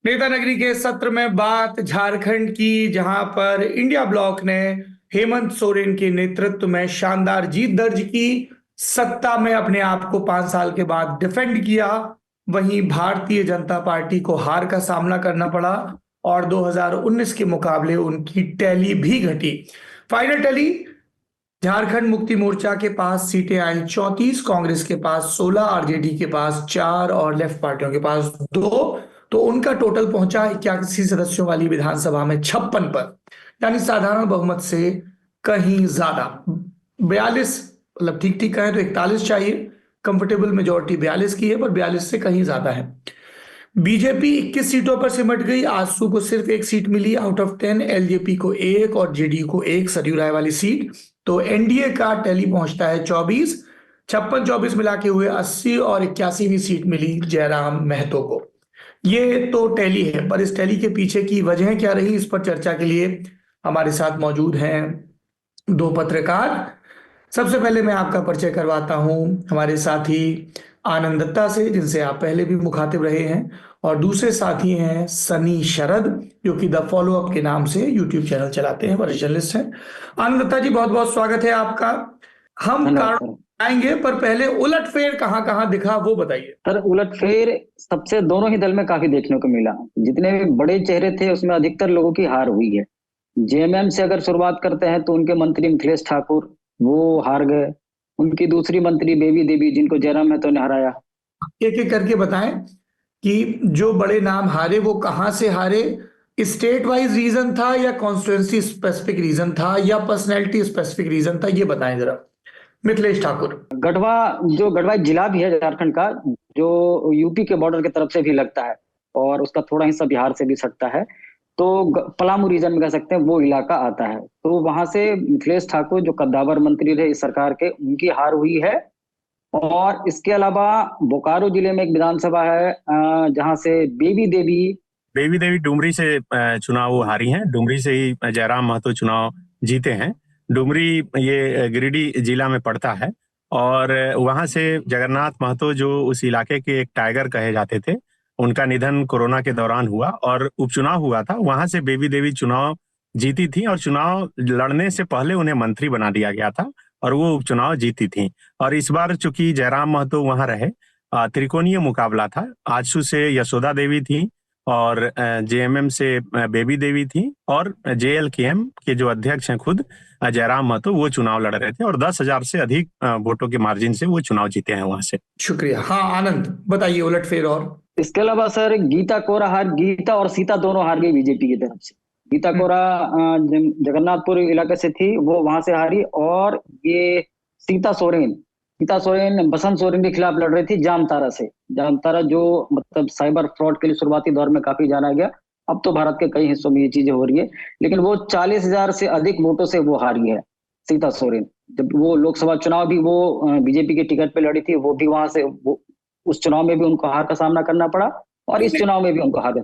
नेता नगरी के सत्र में बात झारखंड की, जहां पर इंडिया ब्लॉक ने हेमंत सोरेन के नेतृत्व में शानदार जीत दर्ज की, सत्ता में अपने आप को 5 साल के बाद डिफेंड किया। वहीं भारतीय जनता पार्टी को हार का सामना करना पड़ा और 2019 के मुकाबले उनकी टैली भी घटी। फाइनल टैली, झारखंड मुक्ति मोर्चा के पास सीटें आई 34, कांग्रेस के पास 16, आरजेडी के पास 4 और लेफ्ट पार्टियों के पास 2। तो उनका टोटल पहुंचा 81 सदस्यों वाली विधानसभा में 56 पर, यानी साधारण बहुमत से कहीं ज्यादा। 42, मतलब ठीक ठीक कहें तो 41 चाहिए, कंफर्टेबल मेजोरिटी 42 की है, पर 42 से कहीं ज्यादा है। बीजेपी 21 सीटों पर सिमट गई। आजसू को सिर्फ 1 सीट मिली आउट ऑफ 10, एलजेपी को 1 और जेडीयू को 1 सरयू राय वाली सीट। तो एनडीए का टैली पहुंचता है 24, 56-24 मिला के हुए 80 और 81वीं सीट मिली जयराम महतो को। ये तो टैली है, पर इस टैली के पीछे की वजह क्या रही, इस पर चर्चा के लिए हमारे साथ मौजूद हैं 2 पत्रकार। सबसे पहले मैं आपका परिचय करवाता हूं हमारे साथी आनंद दत्ता से, जिनसे आप पहले भी मुखातिब रहे हैं, और दूसरे साथी हैं सनी शरद, जो कि द फॉलो अप के नाम से यूट्यूब चैनल चलाते हैं, वरिष्ठ जर्नलिस्ट हैं। आनंद दत्ता जी, बहुत बहुत स्वागत है आपका। हम धन्यवाद कारण सर। आएंगे, पर पहले उलटफेर कहाँ कहाँ दिखा वो बताइए। सर, उलटफेर सबसे दोनों ही दल में काफी देखने को मिला। जितने भी बड़े चेहरे थे उसमें अधिकतर लोगों की हार हुई है। जेएमएम से अगर शुरुआत करते हैं तो उनके मंत्री मिथिलेश ठाकुर वो हार गए। उनकी दूसरी मंत्री बेबी देवी, जिनको जयराम महतो ने हराया। एक एक करके बताएं कि जो बड़े नाम हारे वो कहाँ से हारे, स्टेट वाइज रीजन था या कॉन्स्टिट्यूंसी स्पेसिफिक रीजन था या पर्सनैलिटी स्पेसिफिक रीजन था, ये बताएं जरा। मिथिलेश ठाकुर। गढ़वा, जो गढ़वा एक जिला भी है झारखंड का, जो यूपी के बॉर्डर की तरफ से भी लगता है और उसका थोड़ा हिस्सा बिहार से भी सकता है। तो पलामू रीजन में कह सकते हैं वो इलाका आता है। तो वहां से मिथिलेश ठाकुर, जो कद्दावर मंत्री रहे इस सरकार के, उनकी हार हुई है। और इसके अलावा बोकारो जिले में एक विधानसभा है जहां से बेबी देवी डुमरी से चुनाव वो हारी हैं। डुमरी से ही जयराम महतो चुनाव जीते हैं। डुमरी ये गिरिडीह जिला में पड़ता है और वहां से जगन्नाथ महतो, जो उस इलाके के एक टाइगर कहे जाते थे, उनका निधन कोरोना के दौरान हुआ और उपचुनाव हुआ था। वहां से बेबी देवी चुनाव जीती थी और चुनाव लड़ने से पहले उन्हें मंत्री बना दिया गया था और वो उपचुनाव जीती थी। और इस बार चूंकि जयराम महतो वहां रहे, त्रिकोणीय मुकाबला था। आजसू से यशोदा देवी थी और जेएमएम से बेबी देवी थी और जेएलकेएम के जो अध्यक्ष हैं खुद जयराम महतो, वो चुनाव लड़ रहे थे और 10,000 से अधिक वोटों के मार्जिन से वो चुनाव जीते हैं वहां से। शुक्रिया। हाँ आनंद, बताइए उलटफेर। और इसके अलावा सर, गीता और सीता दोनों हार गई बीजेपी की तरफ से। गीता कोरा जगन्नाथपुर इलाके से थी, वो वहां से हारी। और ये सीता सोरेन बसंत सोरेन के खिलाफ लड़ रही थी जामतारा से। जामतारा जो मतलब साइबर फ्रॉड के लिए शुरुआती दौर में काफी जाना गया। अब तो भारत के कई हिस्सों में ये चीजें हो रही है, लेकिन वो 40,000 से अधिक वोटों से वो हारी है सीता सोरेन। जब वो लोकसभा चुनाव भी वो बीजेपी के टिकट पे लड़ी थी, वो भी वहां से वो उस चुनाव में भी उनको हार का सामना करना पड़ा और इस चुनाव में भी उनको हार।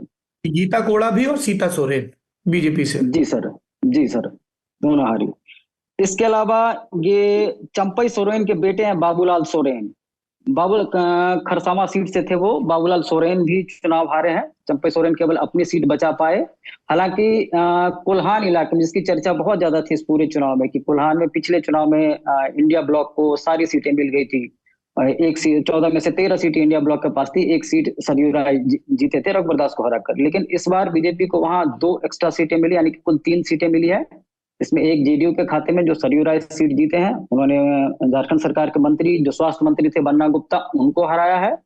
गीता कोड़ा भी और सीता सोरेन बीजेपी से। जी सर। जी सर, दोनों हारी। इसके अलावा ये चंपई सोरेन के बेटे हैं बाबूलाल सोरेन। खरसावा सीट से थे वो। बाबूलाल सोरेन भी चुनाव हारे हैं। चंपई सोरेन केवल अपनी सीट बचा पाए। हालांकि कोल्हान इलाके में, जिसकी चर्चा बहुत ज्यादा थी इस पूरे चुनाव में, कि कोल्हान में पिछले चुनाव में इंडिया ब्लॉक को सारी सीटें मिल गई थी। एक सीट 14 में से 13 सीटें इंडिया ब्लॉक के पास थी। एक सीट सरयू राय जीते थे रघुवर दास को हराकर। लेकिन इस बार बीजेपी को वहां 2 एक्स्ट्रा सीटें मिली, यानी कि कुल 3 सीटें मिली है। इसमें एक जेडीयू के खाते में, जो सरयू राय सीट जीते हैं, उन्होंने झारखंड सरकार के मंत्री, जो स्वास्थ्य मंत्री थे बन्ना गुप्ता, उनको हराया है।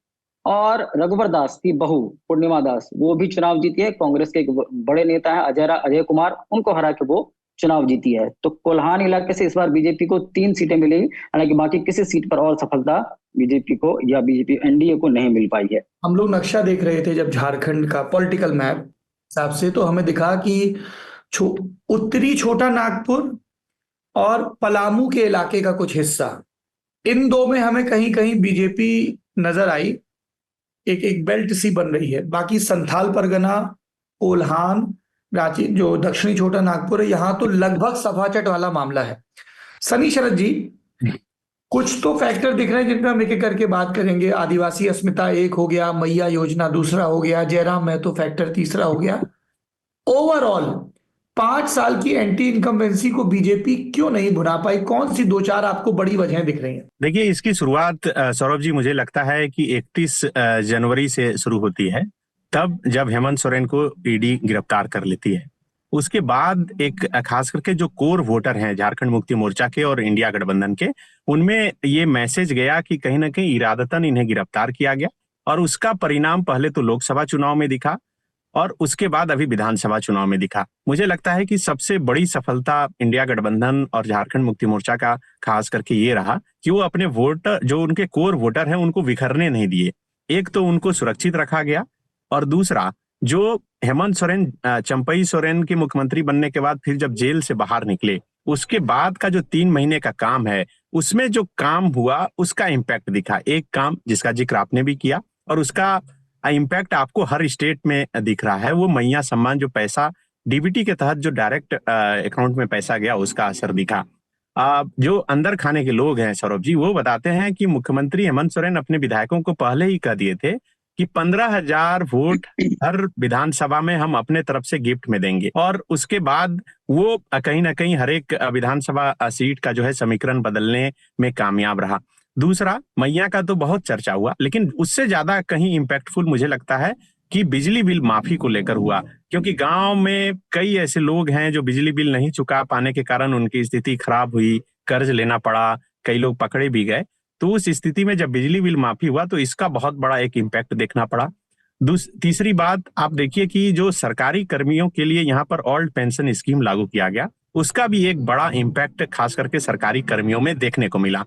और रघुवर दास की बहू पूर्णिमा दास, वो भी चुनाव जीती है। कांग्रेस के एक बड़े नेता है अजय कुमार, उनको हरा के वो चुनाव जीती है। तो कोल्हान इलाके से इस बार बीजेपी को 3 सीटें मिली। हालांकि बाकी किसी सीट पर और सफलता बीजेपी को या बीजेपी एनडीए को नहीं मिल पाई है। हम लोग नक्शा देख रहे थे जब झारखंड का पॉलिटिकल मैप हिसाब से, तो हमें दिखा कि उत्तरी छोटा नागपुर और पलामू के इलाके का कुछ हिस्सा, इन 2 में हमें कहीं कहीं बीजेपी नजर आई। एक एक बेल्ट सी बन रही है। बाकी संथाल परगना, कोल्हान, रांची, जो दक्षिणी छोटा नागपुर है, यहां तो लगभग सफाचट वाला मामला है। सनी शरद जी, कुछ तो फैक्टर दिख रहे हैं जिन पे हम एक एक करके बात करेंगे। आदिवासी अस्मिता एक हो गया, मैया योजना दूसरा हो गया, जयराम महतो फैक्टर तीसरा हो गया। ओवरऑल 5 साल की एंटी इनकम्बेंसी को बीजेपी क्यों नहीं भुना पाई? कौन सी दो चार आपको बड़ी वजहें दिख रही हैं? देखिए, इसकी शुरुआत सौरभ जी मुझे लगता है कि 31 जनवरी से शुरू होती है, तब जब हेमंत सोरेन को ईडी गिरफ्तार कर लेती है। उसके बाद एक खास करके जो कोर वोटर हैं झारखंड मुक्ति मोर्चा के और इंडिया गठबंधन के, उनमें ये मैसेज गया कि कहीं ना कहीं इरादतन इन्हें गिरफ्तार किया गया, और उसका परिणाम पहले तो लोकसभा चुनाव में दिखा और उसके बाद अभी विधानसभा चुनाव में दिखा। मुझे लगता है कि सबसे बड़ी सफलता इंडिया गठबंधन और झारखंड मुक्ति मोर्चा का खास करके ये रहा कि वो अपने वोटर, जो उनके कोर वोटर हैं, उनको बिखरने नहीं दिए। एक तो उनको सुरक्षित रखा गया, और दूसरा जो हेमंत सोरेन चंपई सोरेन के मुख्यमंत्री बनने के बाद फिर जब जेल से बाहर निकले, उसके बाद का जो 3 महीने का काम है, उसमें जो काम हुआ उसका इम्पैक्ट दिखा। एक काम जिसका जिक्र आपने भी किया और उसका इम्पैक्ट आपको हर स्टेट में दिख रहा है, वो मैया सम्मान, जो पैसा डीबीटी के तहत जो डायरेक्ट अकाउंट में पैसा गया, उसका असर दिखा। जो अंदर खाने के लोग हैं सौरभ जी, वो बताते हैं कि मुख्यमंत्री हेमंत सोरेन अपने विधायकों को पहले ही कह दिए थे कि 15,000 वोट हर विधानसभा में हम अपने तरफ से गिफ्ट में देंगे, और उसके बाद वो कहीं ना कहीं हर एक विधानसभा सीट का जो है समीकरण बदलने में कामयाब रहा। दूसरा, मैया का तो बहुत चर्चा हुआ, लेकिन उससे ज्यादा कहीं इम्पैक्टफुल मुझे लगता है कि बिजली बिल माफी को लेकर हुआ, क्योंकि गांव में कई ऐसे लोग हैं जो बिजली बिल नहीं चुका पाने के कारण उनकी स्थिति खराब हुई, कर्ज लेना पड़ा, कई लोग पकड़े भी गए। तो उस स्थिति में जब बिजली बिल माफी हुआ तो इसका बहुत बड़ा एक इम्पैक्ट देखना पड़ा। तीसरी बात, आप देखिए कि जो सरकारी कर्मियों के लिए यहाँ पर ओल्ड पेंशन स्कीम लागू किया गया, उसका भी एक बड़ा इम्पैक्ट खास करके सरकारी कर्मियों में देखने को मिला।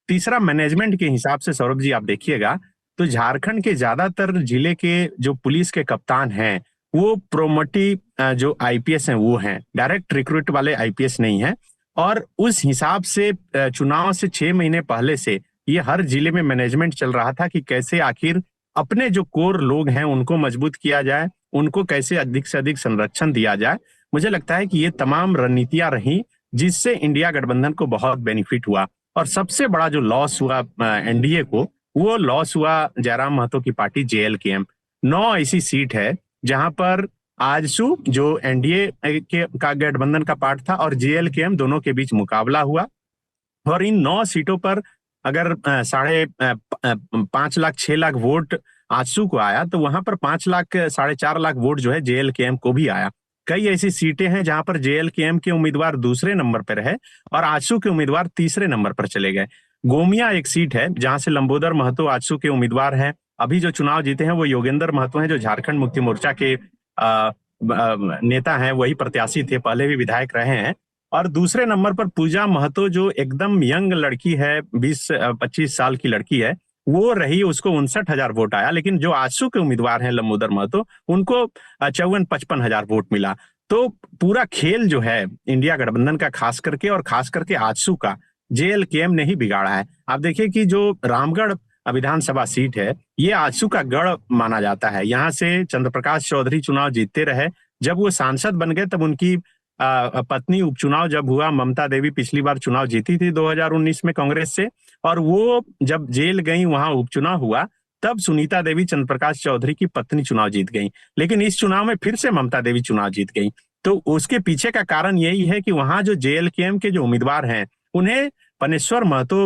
तीसरा, मैनेजमेंट के हिसाब से सौरभ जी आप देखिएगा तो झारखंड के ज्यादातर जिले के जो पुलिस के कप्तान हैं, वो प्रोमोटी जो आईपीएस हैं वो हैं, डायरेक्ट रिक्रूट वाले आईपीएस नहीं है। और उस हिसाब से चुनाव से 6 महीने पहले से ये हर जिले में मैनेजमेंट चल रहा था कि कैसे आखिर अपने जो कोर लोग हैं उनको मजबूत किया जाए, उनको कैसे अधिक से अधिक संरक्षण दिया जाए। मुझे लगता है कि ये तमाम रणनीतियां रही जिससे इंडिया गठबंधन को बहुत बेनिफिट हुआ। और सबसे बड़ा जो लॉस हुआ एनडीए को, वो लॉस हुआ जयराम महतो की पार्टी जेएलकेएम। 9 ऐसी सीट है जहां पर आजसू जो एनडीए के का गठबंधन का पार्ट था और जेएलकेएम दोनों के बीच मुकाबला हुआ, और इन 9 सीटों पर अगर 5.5 लाख 6 लाख वोट आजसू को आया, तो वहां पर 5 लाख 4.5 लाख वोट जो है जेएलकेएम को भी आया। कई ऐसी सीटें हैं जहां पर जेएलकेएम के उम्मीदवार दूसरे नंबर पर है और आजसू के उम्मीदवार तीसरे नंबर पर चले गए। गोमिया एक सीट है जहां से लंबोदर महतो आजसू के उम्मीदवार हैं। अभी जो चुनाव जीते हैं वो योगेंद्र महतो हैं, जो झारखंड मुक्ति मोर्चा के नेता हैं, वही प्रत्याशी थे, पहले भी विधायक रहे हैं। और दूसरे नंबर पर पूजा महतो, जो एकदम यंग लड़की है, 20-25 साल की लड़की है, वो रही, उसको 59,000 वोट आया। लेकिन जो आजसू के उम्मीदवार हैं लंबोदर महतो, उनको 54-55,000 वोट मिला। तो पूरा खेल जो है इंडिया गठबंधन का खास करके आजसू का, जेएलकेएम ने ही बिगाड़ा है। आप देखिए कि जो रामगढ़ विधानसभा सीट है, ये आजसू का गढ़ माना जाता है। यहाँ से चंद्रप्रकाश चौधरी चुनाव जीतते रहे। जब वो सांसद बन गए तब उनकी पत्नी उपचुनाव जब हुआ, ममता देवी पिछली बार चुनाव जीती थी 2019 में कांग्रेस से, और वो जब जेल गई, वहां उपचुनाव हुआ, तब सुनीता देवी चंद्रप्रकाश चौधरी की पत्नी चुनाव जीत गई। लेकिन इस चुनाव में फिर से ममता देवी चुनाव जीत गई। तो उसके पीछे का कारण यही है कि वहां जो जेएलकेएम के जो उम्मीदवार हैं, उन्हें पनेश्वर महतो,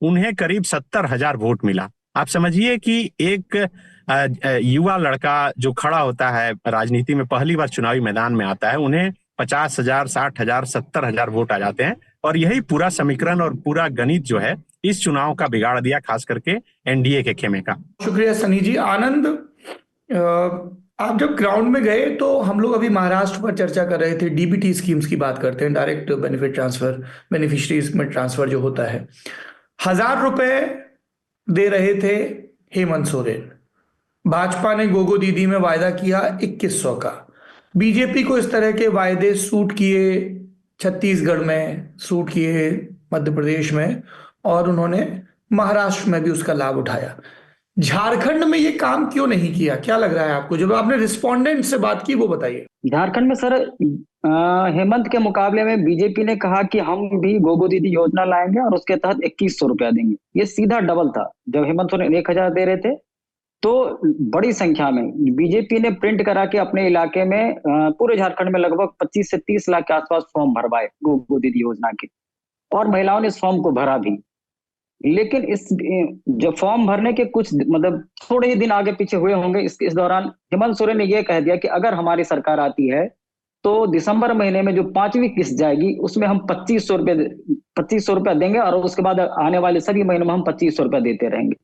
उन्हें करीब 70,000 वोट मिला। आप समझिए कि एक युवा लड़का जो खड़ा होता है राजनीति में, पहली बार चुनावी मैदान में आता है, उन्हें 50,000, 60,000, 70,000 वोट आ जाते हैं। और यही पूरा समीकरण और पूरा गणित जो है इस चुनाव का बिगाड़ दिया, खास करके एनडीए के खेमे का। शुक्रिया सनी जी। आनंद, आप जब ग्राउंड में गए तो हम लोग अभी महाराष्ट्र पर चर्चा कर रहे थे, डीबीटी स्कीम्स की बात करते हैं, डायरेक्ट बेनिफिट ट्रांसफर, बेनिफिशरीज में ट्रांसफर जो होता है। 1,000 रुपए दे रहे थे हेमंत सोरेन, भाजपा ने गोगो दीदी में वायदा किया 2100 का। बीजेपी को इस तरह के वायदे सूट किए, छत्तीसगढ़ में सूट किए, मध्य प्रदेश में, और उन्होंने महाराष्ट्र में भी उसका लाभ उठाया। झारखंड में ये काम क्यों नहीं किया, क्या लग रहा है आपको? जब आपने रिस्पोंडेंट से बात की वो बताइए। झारखंड में सर हेमंत के मुकाबले में बीजेपी ने कहा कि हम भी गोगो दीदी योजना लाएंगे और उसके तहत 2100 रुपया देंगे। ये सीधा डबल था। जब हेमंत सोरेन 1000 दे रहे थे तो बड़ी संख्या में बीजेपी ने प्रिंट करा के अपने इलाके में पूरे झारखंड में लगभग 25 से 30 लाख के आसपास फॉर्म भरवाए गोगो दीदी योजना के, और महिलाओं ने इस फॉर्म को भरा भी। लेकिन इस जब फॉर्म भरने के कुछ मतलब थोड़े ही दिन आगे पीछे हुए होंगे, इस दौरान हेमंत सोरेन ने यह कह दिया कि अगर हमारी सरकार आती है तो दिसंबर महीने में जो 5वीं किस्त जाएगी उसमें हम 2500 रुपया देंगे और उसके बाद आने वाले सभी महीनों में हम 2500 रुपया देते रहेंगे।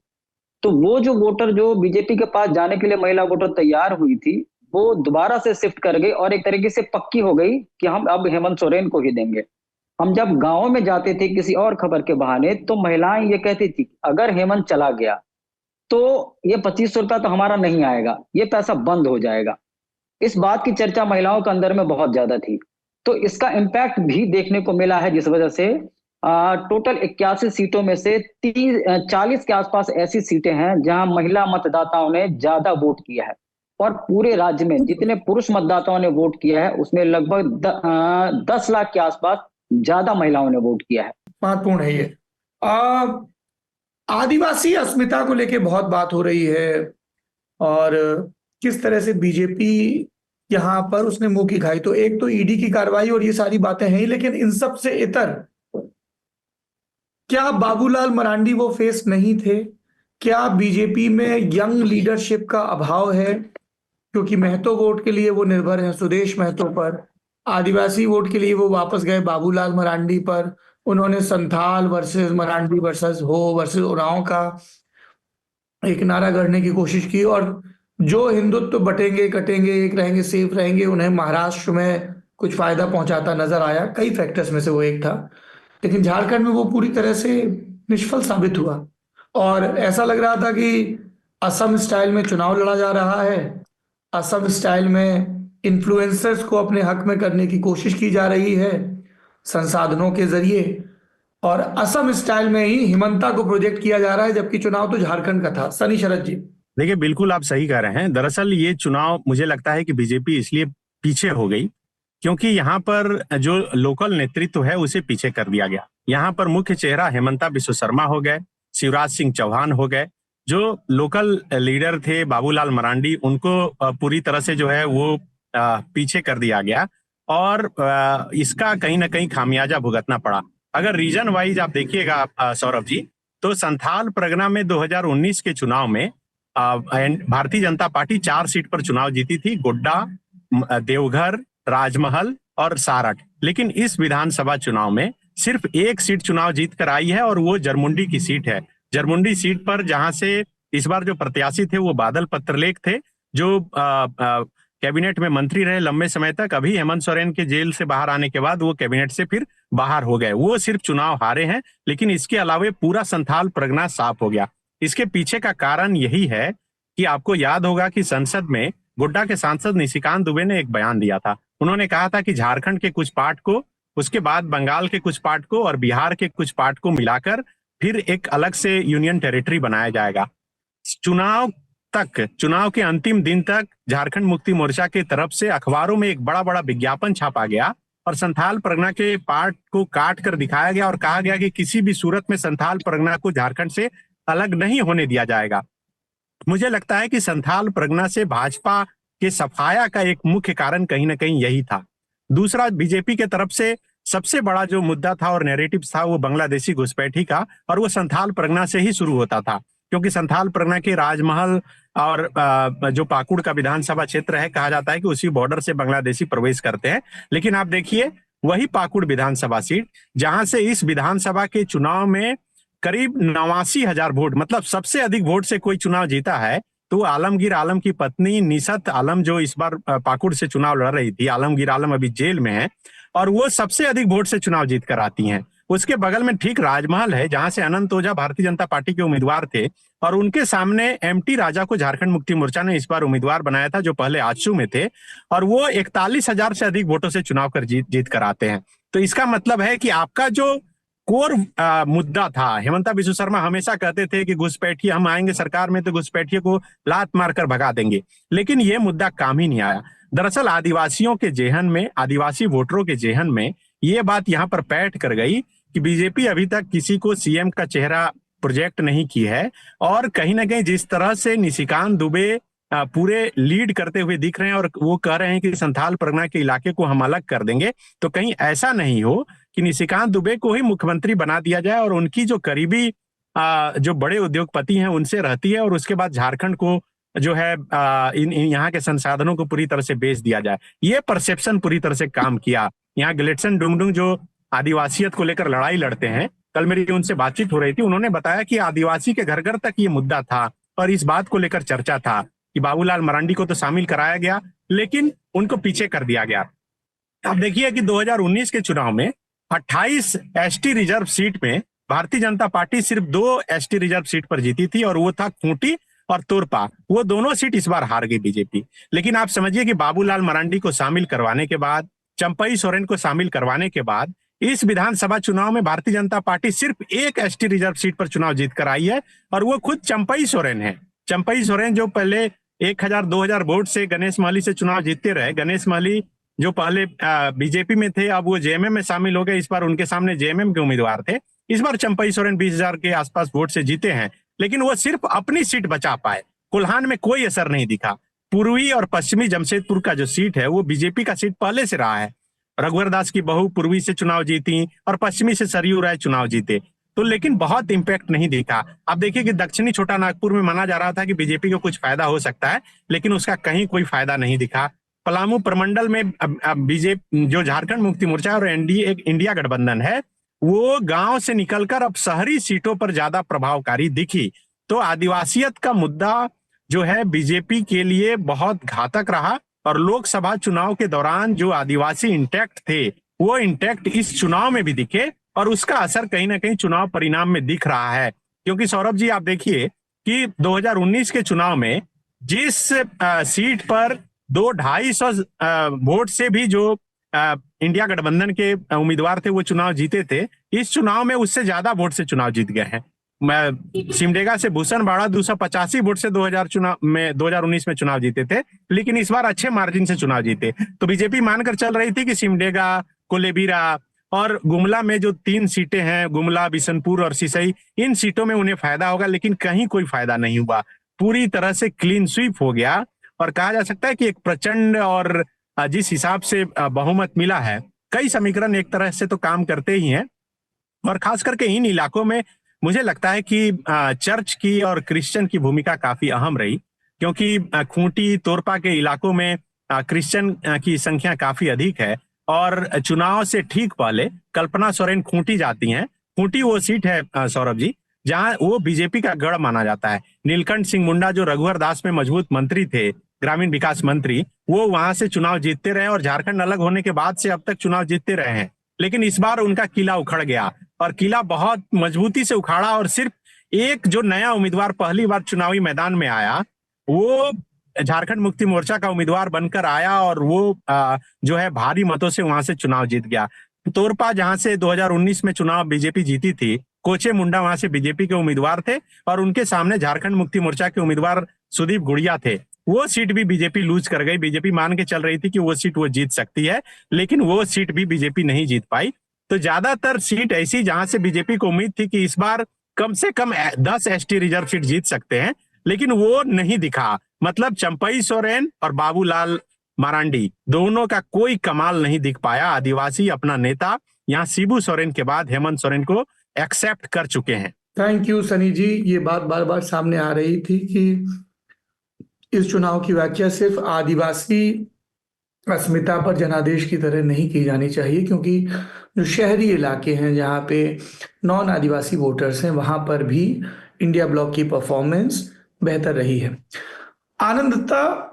तो वो जो वोटर जो बीजेपी के पास जाने के लिए महिला वोटर तैयार हुई थी वो दोबारा से शिफ्ट कर गई और एक तरीके से पक्की हो गई कि हम अब हेमंत सोरेन को ही देंगे। हम जब गांव में जाते थे किसी और खबर के बहाने तो महिलाएं ये कहती थी अगर हेमंत चला गया तो ये 2500 रुपया तो हमारा नहीं आएगा, ये पैसा बंद हो जाएगा। इस बात की चर्चा महिलाओं के अंदर में बहुत ज्यादा थी। तो इसका इम्पैक्ट भी देखने को मिला है, जिस वजह से टोटल 81 सीटों में से 40 के आसपास ऐसी सीटें हैं जहां महिला मतदाताओं ने ज्यादा वोट किया है। और पूरे राज्य में जितने पुरुष मतदाताओं ने वोट किया है उसमें लगभग 10 लाख के आसपास ज्यादा महिलाओं ने वोट किया है। महत्वपूर्ण है ये। आदिवासी अस्मिता को लेके बहुत बात हो रही है और किस तरह से बीजेपी यहाँ पर उसने मुंह की खाई। तो एक तो ईडी की कार्रवाई और ये सारी बातें हैं, लेकिन इन सब से इतर क्या बाबूलाल मरांडी वो फेस नहीं थे? क्या बीजेपी में यंग लीडरशिप का अभाव है? क्योंकि महतो वोट के लिए वो निर्भर हैं सुदेश महतो पर, आदिवासी वोट के लिए वो वापस गए बाबूलाल मरांडी पर। उन्होंने संथाल वर्सेस मरांडी वर्सेस हो वर्सेस उरांव का एक नारा गढ़ने की कोशिश की, और जो हिंदुत्व बटेंगे कटेंगे एक रहेंगे सेफ रहेंगे उन्हें महाराष्ट्र में कुछ फायदा पहुंचाता नजर आया। कई फैक्टर्स में से वो एक था, लेकिन झारखंड में वो पूरी तरह से निष्फल साबित हुआ और ऐसा लग रहा था कि असम स्टाइल में चुनाव लड़ा जा रहा है, असम स्टाइल में इन्फ्लुएंसर्स को अपने हक में करने की कोशिश की जा रही है संसाधनों के जरिए, और असम स्टाइल में ही हिमंता को प्रोजेक्ट किया जा रहा है, जबकि चुनाव तो झारखंड का था। सनी शरद जी। देखिए, बिल्कुल आप सही कह रहे हैं। दरअसल ये चुनाव मुझे लगता है कि बीजेपी इसलिए पीछे हो गई क्योंकि यहाँ पर जो लोकल नेतृत्व है उसे पीछे कर दिया गया। यहाँ पर मुख्य चेहरा हेमंता बिस्व शर्मा हो गए, शिवराज सिंह चौहान हो गए, जो लोकल लीडर थे बाबूलाल मरांडी, उनको पूरी तरह से जो है वो पीछे कर दिया गया और इसका कहीं ना कहीं खामियाजा भुगतना पड़ा। अगर रीजन वाइज आप देखिएगा सौरभ जी, तो संथाल परगना में 2019 के चुनाव में भारतीय जनता पार्टी 4 सीट पर चुनाव जीती थी, गोड्डा, देवघर, राजमहल और सारठ। लेकिन इस विधानसभा चुनाव में सिर्फ 1 सीट चुनाव जीत कर आई है और वो जरमुंडी की सीट है। जरमुंडी सीट पर जहां से इस बार जो प्रत्याशी थे वो बादल पत्रलेख थे, जो कैबिनेट में मंत्री रहे लंबे समय तक। अभी हेमंत सोरेन के जेल से बाहर आने के बाद वो कैबिनेट से फिर बाहर हो गए, वो सिर्फ चुनाव हारे हैं। लेकिन इसके अलावा पूरा संथाल परगना साफ हो गया। इसके पीछे का कारण यही है कि आपको याद होगा कि संसद में गोड्डा के सांसद निशिकांत दुबे ने एक बयान दिया था। उन्होंने कहा था कि झारखंड के कुछ पार्ट को, उसके बाद बंगाल के कुछ पार्ट को और बिहार के कुछ पार्ट को मिलाकर फिर एक अलग से यूनियन टेरिटरी बनाया जाएगा। चुनाव के अंतिम दिन तक झारखंड मुक्ति मोर्चा की तरफ से अखबारों में एक बड़ा बड़ा विज्ञापन छापा गया और संथाल परगना के पार्ट को काट कर दिखाया गया और कहा गया कि किसी भी सूरत में संथाल परगना को झारखंड से अलग नहीं होने दिया जाएगा। मुझे लगता है कि संथाल परगना से भाजपा के सफाया का एक मुख्य कारण कहीं ना कहीं यही था। दूसरा, बीजेपी के तरफ से सबसे बड़ा जो मुद्दा था और नैरेटिव था वो बांग्लादेशी घुसपैठी का, और वो संथाल परगना से ही शुरू होता था, क्योंकि संथाल परगना के राजमहल और जो पाकुड़ का विधानसभा क्षेत्र है, कहा जाता है कि उसी बॉर्डर से बांग्लादेशी प्रवेश करते हैं। लेकिन आप देखिए, वही पाकुड़ विधानसभा सीट जहां से इस विधानसभा के चुनाव में करीब 89,000 वोट, मतलब सबसे अधिक वोट से कोई चुनाव जीता है, तो आलमगीर आलम की पत्नी निशत आलम जो इस बार पाकुड़ से चुनाव लड़ रही थी, आलमगीर आलम अभी जेल में है, और वो सबसे अधिक वोट से चुनाव जीत कर आती हैं। उसके बगल में ठीक राजमहल है जहां से अनंत ओझा भारतीय जनता पार्टी के उम्मीदवार थे, और उनके सामने एमटी राजा को झारखंड मुक्ति मोर्चा ने इस बार उम्मीदवार बनाया था, जो पहले आजसू में थे, और वो 41,000 से अधिक वोटों से चुनाव कर जीत कर आते हैं। तो इसका मतलब है कि आपका जो कोर मुद्दा था। हेमंता बिस्व शर्मा हमेशा कहते थे कि घुसपैठिए, हम आएंगे सरकार में तो घुसपैठिए को लात मारकर भगा देंगे, लेकिन ये मुद्दा काम ही नहीं आया। दरअसल आदिवासियों के जेहन में, आदिवासी वोटरों के जेहन में ये बात यहाँ पर बैठ कर गई कि बीजेपी अभी तक किसी को सीएम का चेहरा प्रोजेक्ट नहीं की है, और कहीं ना कहीं जिस तरह से निशिकांत दुबे पूरे लीड करते हुए दिख रहे हैं और वो कह रहे हैं कि संथाल परगना के इलाके को हम अलग कर देंगे, तो कहीं ऐसा नहीं हो कि निशिकांत दुबे को ही मुख्यमंत्री बना दिया जाए और उनकी जो करीबी जो बड़े उद्योगपति हैं उनसे रहती है, और उसके बाद झारखंड को जो है यहाँ के संसाधनों को पूरी तरह से बेच दिया जाए। ये परसेप्शन पूरी तरह से काम किया। यहाँ गिलेटसन डुंगडुंग जो आदिवासियत को लेकर लड़ाई लड़ते हैं, कल मेरी उनसे बातचीत हो रही थी, उन्होंने बताया कि आदिवासी के घर घर तक ये मुद्दा था और इस बात को लेकर चर्चा था कि बाबूलाल मरांडी को तो शामिल कराया गया लेकिन उनको पीछे कर दिया गया। अब देखिए कि 2019 के चुनाव में 28 एसटी रिजर्व सीट में भारतीय जनता पार्टी सिर्फ 2 एसटी रिजर्व सीट पर जीती थी, और वो था खूंटी और तोरपा। वो दोनों सीट इस बार हार गई बीजेपी। लेकिन आप समझिए कि बाबूलाल मरांडी को शामिल करवाने के बाद, चंपई सोरेन को शामिल करवाने के बाद इस विधानसभा चुनाव में भारतीय जनता पार्टी सिर्फ 1 एसटी रिजर्व सीट पर चुनाव जीत कर आई है, और वो खुद चंपई सोरेन है। चंपई सोरेन जो पहले 1000-2000 वोट से गणेश माली से चुनाव जीतते रहे। गणेश माली जो पहले बीजेपी में थे, अब वो जेएमएम में शामिल हो गए। इस बार उनके सामने जेएमएम के उम्मीदवार थे। इस बार चंपई सोरेन 20,000 के आसपास वोट से जीते हैं, लेकिन वो सिर्फ अपनी सीट बचा पाए। कोल्हान में कोई असर नहीं दिखा। पूर्वी और पश्चिमी जमशेदपुर का जो सीट है वो बीजेपी का सीट पहले से रहा है। रघुवर दास की बहू पूर्वी से चुनाव जीती और पश्चिमी से सरयू राय चुनाव जीते, तो लेकिन बहुत इंपैक्ट नहीं दिखा। अब देखिए कि दक्षिणी छोटा नागपुर में माना जा रहा था कि बीजेपी को कुछ फायदा हो सकता है, लेकिन उसका कहीं कोई फायदा नहीं दिखा। पलामू प्रमंडल में बीजेपी जो झारखंड मुक्ति मोर्चा और एनडीए एक इंडिया गठबंधन है, वो गांव से निकलकर अब शहरी सीटों पर ज्यादा प्रभावकारी दिखी। तो आदिवासियत का मुद्दा जो है बीजेपी के लिए बहुत घातक रहा, और लोकसभा चुनाव के दौरान जो आदिवासी इंटैक्ट थे वो इंटैक्ट इस चुनाव में भी दिखे, और उसका असर कहीं ना कहीं चुनाव परिणाम में दिख रहा है। क्योंकि सौरभ जी आप देखिए कि 2019 के चुनाव में जिस सीट पर 200-250 वोट से भी जो इंडिया गठबंधन के उम्मीदवार थे वो चुनाव जीते थे, इस चुनाव में उससे ज्यादा वोट से चुनाव जीत गए हैं। सिमडेगा से भूषण बाड़ा 285 वोट से 2019 में चुनाव जीते थे, लेकिन इस बार अच्छे मार्जिन से चुनाव जीते। तो बीजेपी मानकर चल रही थी कि सिमडेगा, कोलेबिरा और गुमला में जो 3 सीटें हैं, गुमला, बिशनपुर और सिसई, इन सीटों में उन्हें फायदा होगा, लेकिन कहीं कोई फायदा नहीं हुआ। पूरी तरह से क्लीन स्वीप हो गया, और कहा जा सकता है कि एक प्रचंड और जिस हिसाब से बहुमत मिला है, कई समीकरण एक तरह से तो काम करते ही हैं, और खास करके इन इलाकों में मुझे लगता है कि चर्च की और क्रिश्चियन की भूमिका काफी अहम रही, क्योंकि खूंटी तोरपा के इलाकों में क्रिश्चियन की संख्या काफी अधिक है, और चुनाव से ठीक पहले कल्पना सोरेन खूंटी जाती हैं। खूंटी वो सीट है सौरभ जी जहां वो बीजेपी का गढ़ माना जाता है। नीलकंठ सिंह मुंडा जो रघुवर दास में मजबूत मंत्री थे, ग्रामीण विकास मंत्री, वो वहां से चुनाव जीतते रहे, और झारखंड अलग होने के बाद से अब तक चुनाव जीतते रहे हैं। लेकिन इस बार उनका किला उखड़ गया, और किला बहुत मजबूती से उखाड़ा, और सिर्फ एक जो नया उम्मीदवार पहली बार चुनावी मैदान में आया वो झारखंड मुक्ति मोर्चा का उम्मीदवार बनकर आया, और वो जो है भारी मतों से वहां से चुनाव जीत गया। तोरपा जहां से 2019 में चुनाव बीजेपी जीती थी, कोचे मुंडा वहां से बीजेपी के उम्मीदवार थे, और उनके सामने झारखंड मुक्ति मोर्चा के उम्मीदवार सुदीप गुड़िया थे। वो सीट भी बीजेपी लूज कर गई। बीजेपी मान के चल रही थी कि वो सीट वो जीत सकती है, लेकिन वो सीट भी बीजेपी नहीं जीत पाई। तो ज्यादातर सीट ऐसी जहां से बीजेपी को उम्मीद थी कि इस बार कम से कम 10 एसटी रिजर्व सीट जीत सकते हैं, लेकिन वो नहीं दिखा। मतलब चंपई सोरेन और बाबूलाल मरांडी दोनों का कोई कमाल नहीं दिख पाया। आदिवासी अपना नेता यहाँ शिबू सोरेन के बाद हेमंत सोरेन को एक्सेप्ट कर चुके हैं। थैंक यू सनी जी। ये बात बार बार सामने आ रही थी कि इस चुनाव की व्याख्या सिर्फ आदिवासी अस्मिता पर जनादेश की तरह नहीं की जानी चाहिए, क्योंकि जो शहरी इलाके हैं जहाँ पे नॉन आदिवासी वोटर्स हैं, वहां पर भी इंडिया ब्लॉक की परफॉर्मेंस बेहतर रही है। आनंद दत्ता,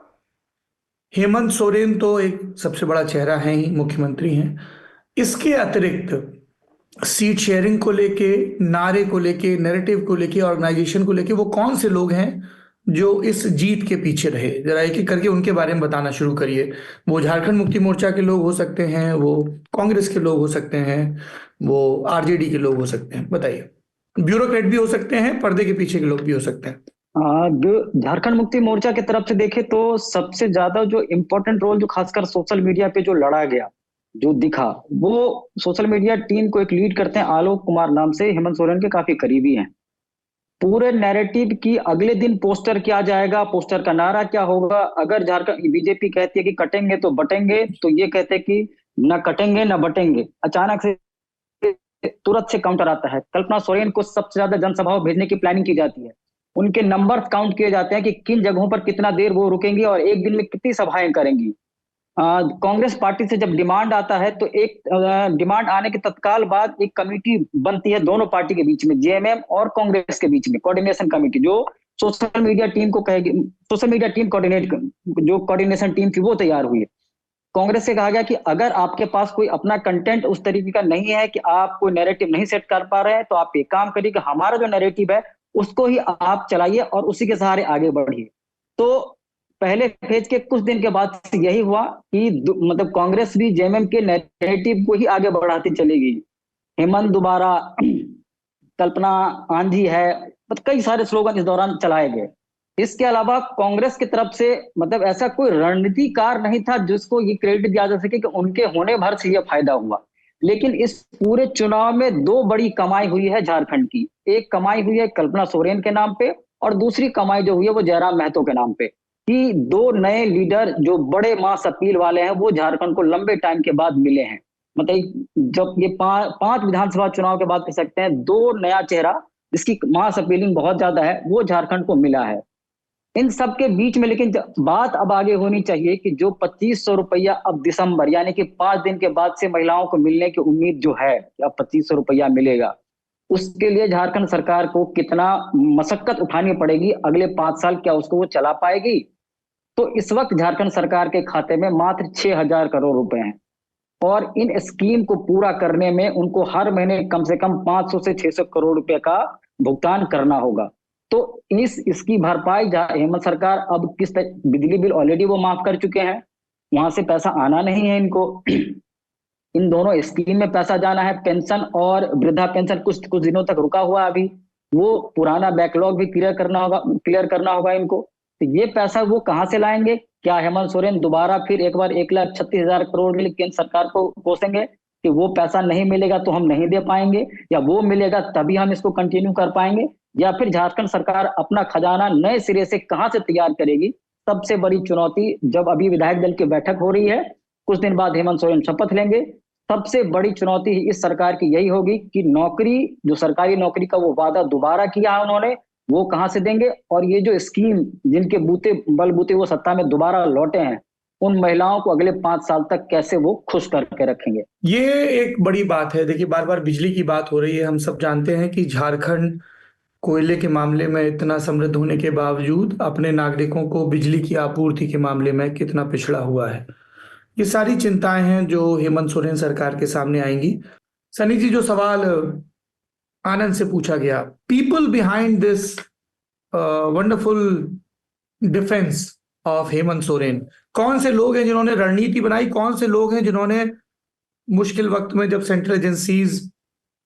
हेमंत सोरेन तो एक सबसे बड़ा चेहरा है ही, मुख्यमंत्री हैं। इसके अतिरिक्त सीट शेयरिंग को लेके, नारे को लेके, नैरेटिव को लेके, ऑर्गेनाइजेशन को लेके वो कौन से लोग हैं जो इस जीत के पीछे रहे, जरा एक एक करके उनके बारे में बताना शुरू करिए। वो झारखंड मुक्ति मोर्चा के लोग हो सकते हैं, वो कांग्रेस के लोग हो सकते हैं, वो आरजेडी के लोग हो सकते हैं, बताइए। ब्यूरोक्रेट भी हो सकते हैं, पर्दे के पीछे के लोग भी हो सकते हैं। झारखंड मुक्ति मोर्चा की तरफ से देखे तो सबसे ज्यादा जो इम्पोर्टेंट रोल जो खासकर सोशल मीडिया पे जो लड़ा गया, जो दिखा, वो सोशल मीडिया टीम को एक लीड करते हैं आलोक कुमार नाम से, हेमंत सोरेन के काफी करीबी हैं। पूरे नैरेटिव की अगले दिन पोस्टर क्या जाएगा, पोस्टर का नारा क्या होगा, अगर झारखंड बीजेपी कहती है कि कटेंगे तो बटेंगे, तो ये कहते हैं कि न कटेंगे न बटेंगे। अचानक से तुरंत से काउंटर आता है। कल्पना सोरेन को सबसे ज्यादा जनसभाओं भेजने की प्लानिंग की जाती है। उनके नंबर काउंट किए जाते हैं कि किन जगहों पर कितना देर वो रुकेंगी और एक दिन में कितनी सभाएं करेंगी। कांग्रेस पार्टी से जब डिमांड आता है तो एक डिमांड आने के तत्काल बाद एक कमेटी बनती है दोनों पार्टी के बीच में, जेएमएम और कांग्रेस के बीच में, कोऑर्डिनेशन कमेटी, जो सोशल मीडिया टीम को कहेगी, सोशल मीडिया टीम जो कोऑर्डिनेशन टीम थी वो तैयार हुई है। कांग्रेस से कहा गया कि अगर आपके पास कोई अपना कंटेंट उस तरीके का नहीं है कि आप कोई नैरेटिव नहीं सेट कर पा रहे हैं, तो आप एक काम करिए कि हमारा जो नैरेटिव है उसको ही आप चलाइए और उसी के सहारे आगे बढ़िए। तो पहले फेज के कुछ दिन के बाद यही हुआ कि मतलब कांग्रेस भी जेएमएम के नैरेटिव को ही आगे बढ़ाती चलेगी। हेमंत दोबारा, कल्पना आंधी है, मतलब कई सारे स्लोगन इस दौरान चलाए गए। इसके अलावा कांग्रेस की तरफ से मतलब ऐसा कोई रणनीतिकार नहीं था जिसको ये क्रेडिट दिया जा सके कि उनके होने भर से ये फायदा हुआ। लेकिन इस पूरे चुनाव में दो बड़ी कमाई हुई है झारखंड की। एक कमाई हुई है कल्पना सोरेन के नाम पे, और दूसरी कमाई जो हुई है वो जयराम महतो के नाम पे, कि दो नए लीडर जो बड़े मास अपील वाले हैं वो झारखंड को लंबे टाइम के बाद मिले हैं। मतलब जब ये पांच विधानसभा चुनाव के बाद कह सकते हैं दो नया चेहरा जिसकी मास अपीलिंग बहुत ज्यादा है वो झारखंड को मिला है। इन सब के बीच में लेकिन बात अब आगे होनी चाहिए कि जो 2500 रुपया अब दिसंबर यानी कि 5 दिन के बाद से महिलाओं को मिलने की उम्मीद जो है कि अब 2500 रुपया मिलेगा, उसके लिए झारखंड सरकार को कितना मशक्कत उठानी पड़ेगी, अगले 5 साल क्या उसको वो चला पाएगी। तो इस वक्त झारखंड सरकार के खाते में मात्र 6000 करोड़ रुपए हैं और इन स्कीम को पूरा करने में उनको हर महीने कम से कम 500 से 600 करोड़ रुपए का भुगतान करना होगा। तो इसकी भरपाई हेमंत सरकार अब बिजली बिल ऑलरेडी वो माफ कर चुके हैं, वहां से पैसा आना नहीं है इनको। इन दोनों स्कीम में पैसा जाना है। पेंशन और वृद्धा पेंशन कुछ कुछ दिनों तक रुका हुआ अभी, वो पुराना बैकलॉग भी क्लियर करना होगा इनको। तो ये पैसा वो कहाँ से लाएंगे? क्या हेमंत सोरेन दोबारा फिर एक बार 1,36,000 करोड़ के लिए केंद्र सरकार को कोसेंगे कि वो पैसा नहीं मिलेगा तो हम नहीं दे पाएंगे, या वो मिलेगा तभी हम इसको कंटिन्यू कर पाएंगे, या फिर झारखंड सरकार अपना खजाना नए सिरे से कहां से तैयार करेगी? सबसे बड़ी चुनौती, जब अभी विधायक दल की बैठक हो रही है, कुछ दिन बाद हेमंत सोरेन शपथ लेंगे, सबसे बड़ी चुनौती इस सरकार की यही होगी कि नौकरी, जो सरकारी नौकरी का वो वादा दोबारा किया उन्होंने, वो कहां से देंगे, और ये जो स्कीम जिनके बलबूते वो सत्ता में दोबारा लौटे हैं, उन महिलाओं को अगले 5 साल तक कैसे वो खुश करके रखेंगे। ये एक बड़ी बात है। देखिए, बार बार बिजली की बात हो रही है। हम सब जानते हैं कि झारखंड कोयले के मामले में इतना समृद्ध होने के बावजूद अपने नागरिकों को बिजली की आपूर्ति के मामले में कितना पिछड़ा हुआ है। ये सारी चिंताएं हैं जो हेमंत सोरेन सरकार के सामने आएंगी। सनी जी, जो सवाल आनंद से पूछा गया, people behind this wonderful defence of Hemant Soren, कौन से लोग हैं जिन्होंने रणनीति बनाई? कौन से लोग हैं जिन्होंने मुश्किल वक्त में, जब सेंट्रल एजेंसीज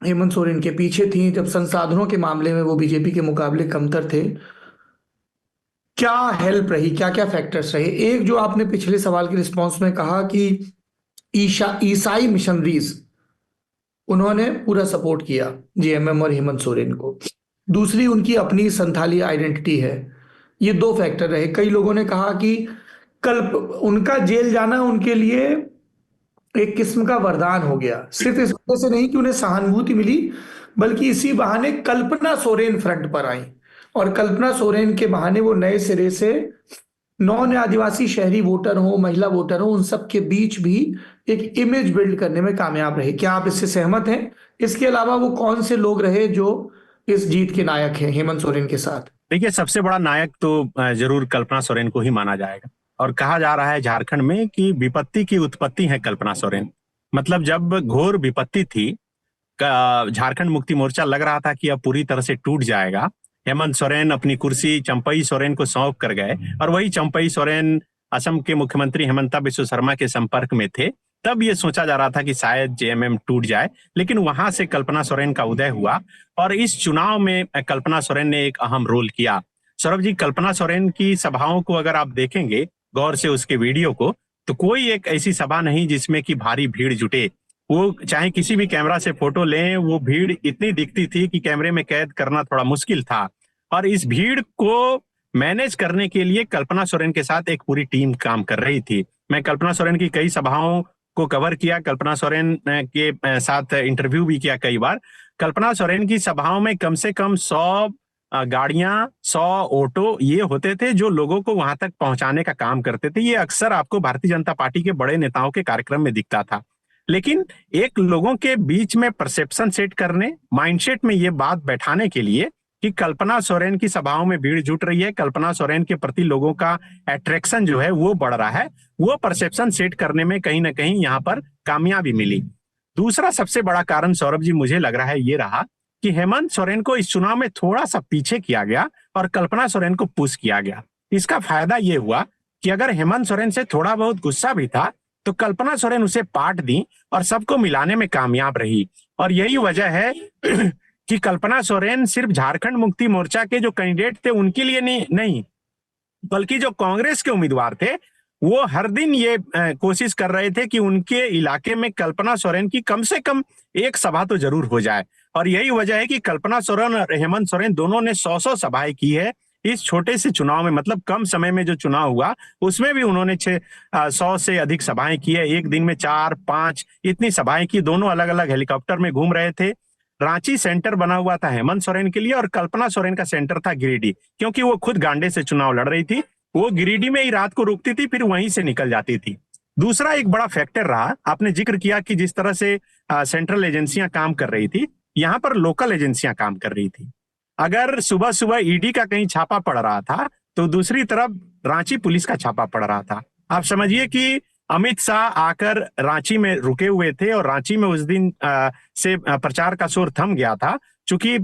हेमंत सोरेन के पीछे थी, जब संसाधनों के मामले में वो बीजेपी के मुकाबले कमतर थे, क्या हेल्प रही, क्या क्या फैक्टर्स रहे? एक जो आपने पिछले सवाल के रिस्पॉन्स में कहा कि ईसाई मिशनरीज, उन्होंने पूरा सपोर्ट किया जेएमएम और हेमंत सोरेन को। दूसरी, उनकी अपनी संथाली आइडेंटिटी है। ये दो फैक्टर रहे। कई लोगों ने कहा कि कल उनका जेल जाना उनके लिए एक किस्म का वरदान हो गया, सिर्फ इस वजह से नहीं कि उन्हें सहानुभूति मिली, बल्कि इसी बहाने कल्पना सोरेन फ्रंट पर आई, और कल्पना सोरेन के बहाने वो नए सिरे से नॉन आदिवासी शहरी वोटर हो, महिला वोटर हो, उन सब के बीच भी एक इमेज बिल्ड करने में कामयाब रहे। क्या आप इससे सहमत हैं? इसके अलावा वो कौन से लोग रहे जो इस जीत के नायक हैं हेमंत सोरेन के साथ? देखिए, सबसे बड़ा नायक तो जरूर कल्पना सोरेन को ही माना जाएगा, और कहा जा रहा है झारखंड में कि विपत्ति की उत्पत्ति है कल्पना सोरेन। मतलब जब घोर विपत्ति थी, झारखंड मुक्ति मोर्चा लग रहा था कि अब पूरी तरह से टूट जाएगा, हेमंत सोरेन अपनी कुर्सी चंपई सोरेन को सौंप कर गए और वही चंपई सोरेन असम के मुख्यमंत्री हिमंता बिस्वा शर्मा के संपर्क में थे, तब ये सोचा जा रहा था कि शायद जेएमएम टूट जाए। लेकिन वहां से कल्पना सोरेन का उदय हुआ और इस चुनाव में कल्पना सोरेन ने एक अहम रोल किया। सौरभ जी, कल्पना सोरेन की सभाओं को अगर आप देखेंगे गौर से उसके वीडियो को, तो कोई एक ऐसी सभा नहीं जिसमें कि भारी भीड़ जुटे। वो चाहे किसी भी कैमरा से फोटो लें, वो भीड़ इतनी दिखती थी कि कैमरे में कैद करना थोड़ा मुश्किल था। और इस भीड़ को मैनेज करने के लिए कल्पना सोरेन के साथ एक पूरी टीम काम कर रही थी। मैं कल्पना सोरेन की कई सभाओं को कवर किया, कल्पना सोरेन के साथ इंटरव्यू भी किया कई बार। कल्पना सोरेन की सभाओं में कम से कम 100 गाड़ियां, 100 ऑटो ये होते थे जो लोगों को वहां तक पहुंचाने का काम करते थे। ये अक्सर आपको भारतीय जनता पार्टी के बड़े नेताओं के कार्यक्रम में दिखता था। लेकिन एक लोगों के बीच में परसेप्शन सेट करने, माइंडसेट में ये बात बैठाने के लिए कि कल्पना सोरेन की सभाओं में भीड़ जुट रही है, कल्पना सोरेन के प्रति लोगों का अट्रैक्शन जो है वो बढ़ रहा है, वो परसेप्शन सेट करने में कहीं ना कहीं यहाँ पर कामयाबी मिली। दूसरा सबसे बड़ा कारण सौरभ जी मुझे लग रहा है ये रहा कि हेमंत सोरेन को इस चुनाव में थोड़ा सा पीछे किया गया और कल्पना सोरेन को पुश किया गया। इसका फायदा ये हुआ कि अगर हेमंत सोरेन से थोड़ा बहुत गुस्सा भी था तो कल्पना सोरेन उसे पाट दी और सबको मिलाने में कामयाब रही। और यही वजह है कि कल्पना सोरेन सिर्फ झारखंड मुक्ति मोर्चा के जो कैंडिडेट थे उनके लिए नहीं बल्कि जो कांग्रेस के उम्मीदवार थे वो हर दिन ये कोशिश कर रहे थे कि उनके इलाके में कल्पना सोरेन की कम से कम एक सभा तो जरूर हो जाए। और यही वजह है कि कल्पना सोरेन और हेमंत सोरेन दोनों ने 100 सभाएं की है इस छोटे से चुनाव में। मतलब कम समय में जो चुनाव हुआ उसमें भी उन्होंने 100 से अधिक सभाएं की है। एक दिन में 4-5 इतनी सभाएं की। दोनों अलग अलग हेलीकॉप्टर में घूम रहे थे। रांची सेंटर बना हुआ था हेमंत सोरेन के लिए और कल्पना सोरेन का सेंटर था गिरिडीह, क्योंकि वो खुद गांडे से चुनाव लड़ रही थी। वो गिरिडीह में ही रात को रुकती थी, फिर वहीं से निकल जाती थी। दूसरा एक बड़ा फैक्टर रहा, आपने जिक्र किया कि जिस तरह से सेंट्रल एजेंसियां काम कर रही थी, यहाँ पर लोकल एजेंसियां काम कर रही थी। अगर सुबह सुबह ईडी का कहीं छापा पड़ रहा था तो दूसरी तरफ रांची पुलिस का छापा पड़ रहा था। आप समझिए कि अमित शाह आकर रांची में रुके हुए थे और रांची में उस दिन से प्रचार का शोर थम गया था। चूंकि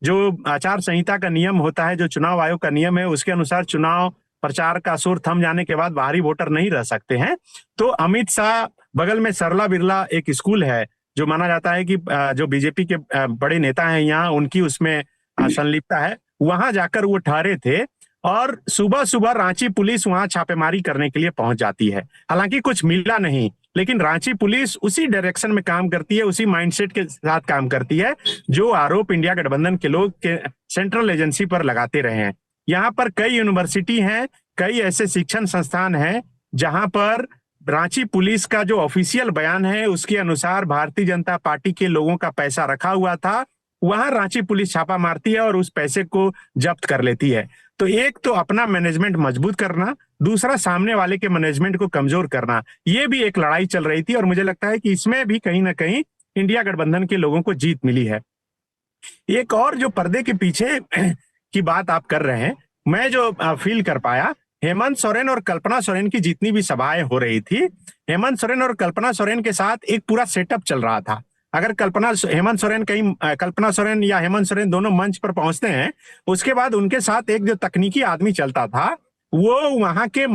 जो आचार संहिता का नियम होता है, जो चुनाव आयोग का नियम है, उसके अनुसार चुनाव प्रचार का शोर थम जाने के बाद बाहरी वोटर नहीं रह सकते हैं। तो अमित शाह, बगल में सरला बिरला एक स्कूल है जो माना जाता है कि जो बीजेपी के बड़े नेता हैं यहाँ, उनकी उसमें संलिप्तता है, वहां जाकर वो ठहरे थे और सुबह सुबह रांची पुलिस वहां छापेमारी करने के लिए पहुंच जाती है। हालांकि कुछ मिला नहीं, लेकिन रांची पुलिस उसी डायरेक्शन में काम करती है, उसी माइंडसेट के साथ काम करती है जो आरोप इंडिया गठबंधन के लोग के सेंट्रल एजेंसी पर लगाते रहे हैं। यहाँ पर कई यूनिवर्सिटी हैं, कई ऐसे शिक्षण संस्थान हैं जहां पर रांची पुलिस का जो ऑफिशियल बयान है उसके अनुसार भारतीय जनता पार्टी के लोगों का पैसा रखा हुआ था। वहां रांची पुलिस छापा मारती है और उस पैसे को जब्त कर लेती है। तो एक तो अपना मैनेजमेंट मजबूत करना, दूसरा सामने वाले के मैनेजमेंट को कमजोर करना, ये भी एक लड़ाई चल रही थी। और मुझे लगता है कि इसमें भी कहीं ना कहीं इंडिया गठबंधन के लोगों को जीत मिली है। एक और जो पर्दे के पीछे की बात आप कर रहे हैं, मैं जो फील कर पाया, हेमंत सोरेन और कल्पना सोरेन की जितनी भी सभाएं हो रही थी, हेमंत सोरेन और कल्पना सोरेन के साथ एक पूरा सेटअप चल रहा था। अगर हेमंत सोरेन कल्पना सोरेन या हेमंत सोरेन दोनों मंच पर पहुंचते हैं, उसके बाद उनके साथ एक जो तकनीकी आदमी चलता था, वो वहां के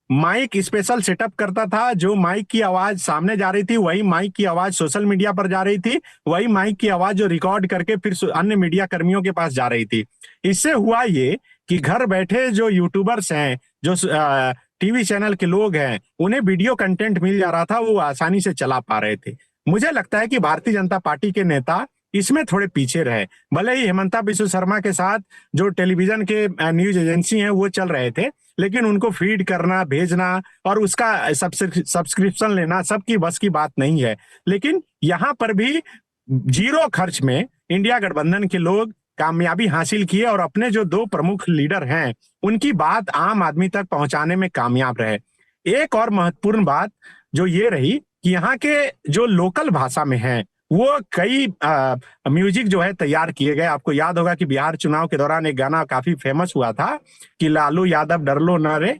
माइक स्पेशल सेटअप करता था। जो माइक की आवाज सामने जा रही थी, वही माइक की आवाज सोशल मीडिया पर जा रही थी, वही माइक की आवाज जो रिकॉर्ड करके फिर अन्य मीडिया कर्मियों के पास जा रही थी। इससे हुआ ये कि घर बैठे जो यूट्यूबर्स हैं, जो टीवी चैनल के लोग हैं, उन्हें वीडियो कंटेंट मिल जा रहा था, वो आसानी से चला पा रहे थे। मुझे लगता है कि भारतीय जनता पार्टी के नेता इसमें थोड़े पीछे रहे। भले ही हिमंता बिस्वा शर्मा के साथ जो टेलीविजन के न्यूज एजेंसी हैं वो चल रहे थे, लेकिन उनको फीड करना, भेजना और उसका सब्सक्रिप्शन लेना सबकी बस की बात नहीं है। लेकिन यहाँ पर भी 0 खर्च में इंडिया गठबंधन के लोग कामयाबी हासिल किए और अपने जो 2 प्रमुख लीडर हैं उनकी बात आम आदमी तक पहुंचाने में कामयाब रहे। एक और महत्वपूर्ण बात जो ये रही कि यहाँ के जो लोकल भाषा में हैं वो कई म्यूजिक जो है तैयार किए गए। आपको याद होगा कि बिहार चुनाव के दौरान एक गाना काफी फेमस हुआ था कि लालू यादव डर लो न रे,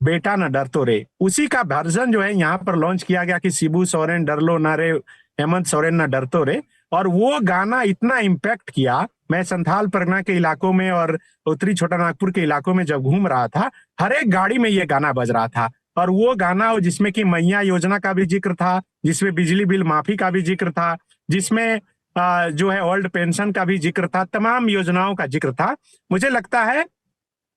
बेटा न डर तो रे। उसी का वर्जन जो है यहाँ पर लॉन्च किया गया कि शिबू सोरेन डर लो न रे, हेमंत सोरेन न डर तो रे। और वो गाना इतना इम्पैक्ट किया मैं संथाल परगना के इलाकों में और उत्तरी छोटा नागपुर के इलाकों में जब घूम रहा था, हर एक गाड़ी में ये गाना बज रहा था। और वो गाना जिसमें कि मैया योजना का भी जिक्र था, जिसमें बिजली बिल माफी का भी जिक्र था, जिसमें जो है ओल्ड पेंशन का भी जिक्र था, तमाम योजनाओं का जिक्र था। मुझे लगता है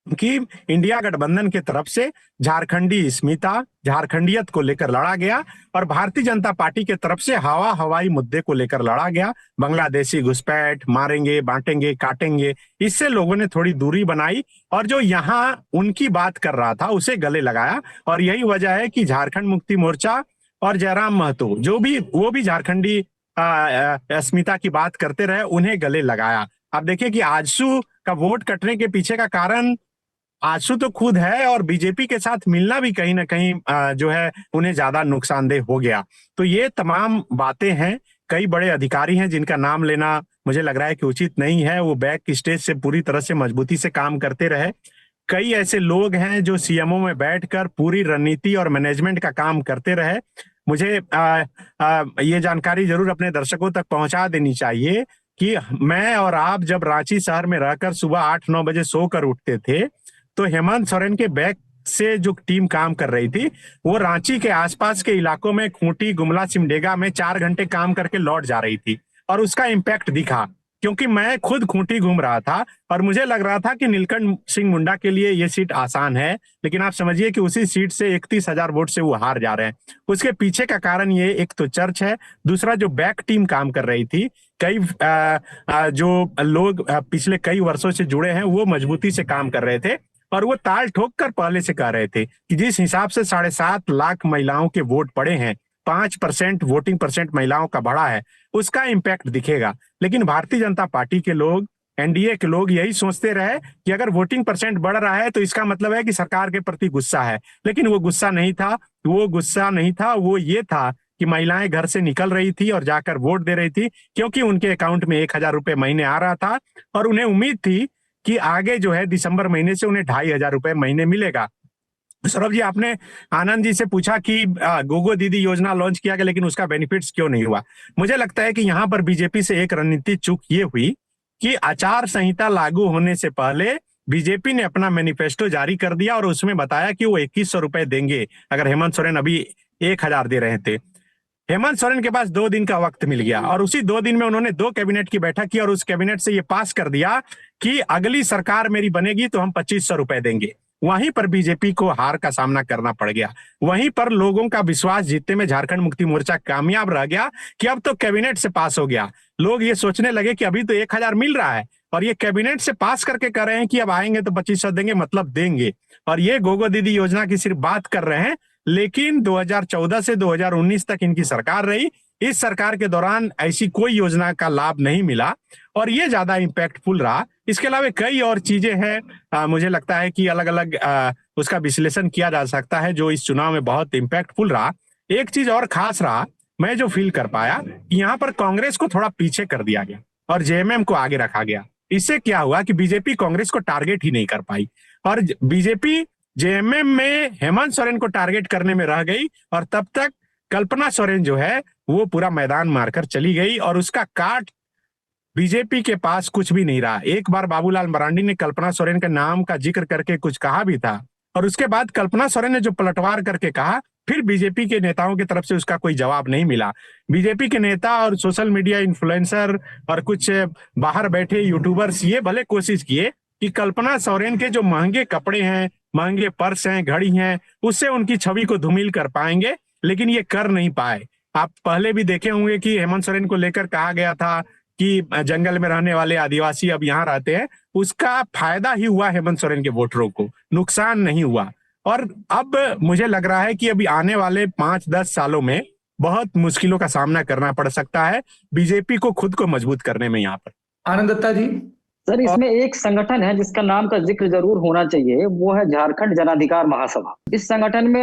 कि इंडिया गठबंधन के तरफ से झारखंडी अस्मिता, झारखंडियत को लेकर लड़ा गया और भारतीय जनता पार्टी के तरफ से हवाई मुद्दे को लेकर लड़ा गया। बांग्लादेशी घुसपैठ, मारेंगे, बांटेंगे, काटेंगे, इससे लोगों ने थोड़ी दूरी बनाई और जो यहाँ उनकी बात कर रहा था उसे गले लगाया। और यही वजह है कि झारखंड मुक्ति मोर्चा और जयराम महतो वो भी झारखंडी अस्मिता की बात करते रहे, उन्हें गले लगाया। आप देखिए कि आजसू का वोट कटने के पीछे का कारण आजसू तो खुद है और बीजेपी के साथ मिलना भी कहीं ना कहीं जो है उन्हें ज्यादा नुकसानदेह हो गया। तो ये तमाम बातें हैं। कई बड़े अधिकारी हैं जिनका नाम लेना मुझे लग रहा है कि उचित नहीं है, वो बैक स्टेज से पूरी तरह से मजबूती से काम करते रहे। कई ऐसे लोग हैं जो सीएमओ में बैठकर पूरी रणनीति और मैनेजमेंट का काम करते रहे। मुझे ये जानकारी जरूर अपने दर्शकों तक पहुंचा देनी चाहिए कि मैं और आप जब रांची शहर में रहकर सुबह 8-9 बजे सोकर उठते थे तो हेमंत सोरेन के बैक से जो टीम काम कर रही थी वो रांची के आसपास के इलाकों में खूंटी, गुमला, सिमडेगा में 4 घंटे काम करके लौट जा रही थी और उसका इम्पैक्ट दिखा। क्योंकि मैं खुद खूंटी घूम रहा था और मुझे लग रहा था कि नीलकंठ सिंह मुंडा के लिए ये सीट आसान है, लेकिन आप समझिए कि उसी सीट से 31,000 वोट से वो हार जा रहे हैं। उसके पीछे का कारण ये, एक तो चर्च है, दूसरा जो बैक टीम काम कर रही थी, कई जो लोग पिछले कई वर्षों से जुड़े हैं वो मजबूती से काम कर रहे थे और वो ताल ठोक कर पहले से कह रहे थे कि जिस हिसाब से 7.5 लाख महिलाओं के वोट पड़े हैं, 5% वोटिंग परसेंट महिलाओं का बढ़ा है, उसका इम्पैक्ट दिखेगा। लेकिन भारतीय जनता पार्टी के लोग, एनडीए के लोग यही सोचते रहे कि अगर वोटिंग परसेंट बढ़ रहा है तो इसका मतलब है कि सरकार के प्रति गुस्सा है। लेकिन वो गुस्सा नहीं था, वो ये था कि महिलाएं घर से निकल रही थी और जाकर वोट दे रही थी क्योंकि उनके अकाउंट में 1,000 रुपए महीने आ रहा था और उन्हें उम्मीद थी कि आगे जो है दिसंबर महीने से उन्हें 2,500 रुपए महीने मिलेगा। सौरभ जी, आपने आनंद जी से पूछा कि गोगो दीदी योजना लॉन्च किया गया लेकिन उसका बेनिफिट्स क्यों नहीं हुआ। मुझे लगता है कि यहाँ पर बीजेपी से एक रणनीति चूक ये हुई कि आचार संहिता लागू होने से पहले बीजेपी ने अपना मैनिफेस्टो जारी कर दिया और उसमें बताया कि वो 2,100 रुपए देंगे अगर हेमंत सोरेन अभी 1,000 दे रहे थे। हेमंत सोरेन के पास 2 दिन का वक्त मिल गया और उसी 2 दिन में उन्होंने 2 कैबिनेट की बैठक की और उस कैबिनेट से ये पास कर दिया कि अगली सरकार मेरी बनेगी तो हम 2,500 रुपए देंगे। वहीं पर बीजेपी को हार का सामना करना पड़ गया। वहीं पर लोगों का विश्वास जीतने में झारखंड मुक्ति मोर्चा कामयाब रह गया कि अब तो कैबिनेट से पास हो गया। लोग ये सोचने लगे कि अभी तो 1,000 मिल रहा है और ये कैबिनेट से पास करके कह रहे हैं कि अब आएंगे तो 2,500 देंगे, मतलब देंगे। और ये गोगो दीदी योजना की सिर्फ बात कर रहे हैं, लेकिन 2014 से 2019 तक इनकी सरकार रही। इस सरकार के दौरान ऐसी कोई योजना का लाभ नहीं मिला और ये ज्यादा इम्पैक्टफुल रहा। इसके अलावा कई और चीजें हैं, मुझे लगता है कि अलग अलग उसका विश्लेषण किया जा सकता है जो इस चुनाव में बहुत इम्पैक्टफुल रहा। एक चीज और खास रहा, मैं जो फील कर पाया कि यहाँ पर कांग्रेस को थोड़ा पीछे कर दिया गया और जेएमएम को आगे रखा गया। इससे क्या हुआ कि बीजेपी कांग्रेस को टारगेट ही नहीं कर पाई और बीजेपी जेएमएम में हेमंत सोरेन को टारगेट करने में रह गई और तब तक कल्पना सोरेन जो है वो पूरा मैदान मारकर चली गई और उसका काट बीजेपी के पास कुछ भी नहीं रहा। एक बार बाबूलाल मरांडी ने कल्पना सोरेन के नाम का जिक्र करके कुछ कहा भी था और उसके बाद कल्पना सोरेन ने जो पलटवार करके कहा, फिर बीजेपी के नेताओं की तरफ से उसका कोई जवाब नहीं मिला। बीजेपी के नेता और सोशल मीडिया इन्फ्लुएंसर और कुछ बाहर बैठे यूट्यूबर्स ये भले कोशिश किए कि कल्पना सोरेन के जो महंगे कपड़े हैं, महंगे पर्स हैं, घड़ी हैं, उससे उनकी छवि को धूमिल कर पाएंगे, लेकिन ये कर नहीं पाए। आप पहले भी देखे होंगे कि हेमंत सोरेन को लेकर कहा गया था कि जंगल में रहने वाले आदिवासी अब यहाँ रहते हैं। उसका फायदा ही हुआ हेमंत सोरेन के वोटरों को, नुकसान नहीं हुआ। और अब मुझे लग रहा है कि अभी आने वाले 5-10 सालों में बहुत मुश्किलों का सामना करना पड़ सकता है बीजेपी को खुद को मजबूत करने में। यहाँ पर आनंद दत्ता जी। सर, इसमें एक संगठन है जिसका नाम का जिक्र जरूर होना चाहिए, वो है झारखंड जनाधिकार महासभा। इस संगठन में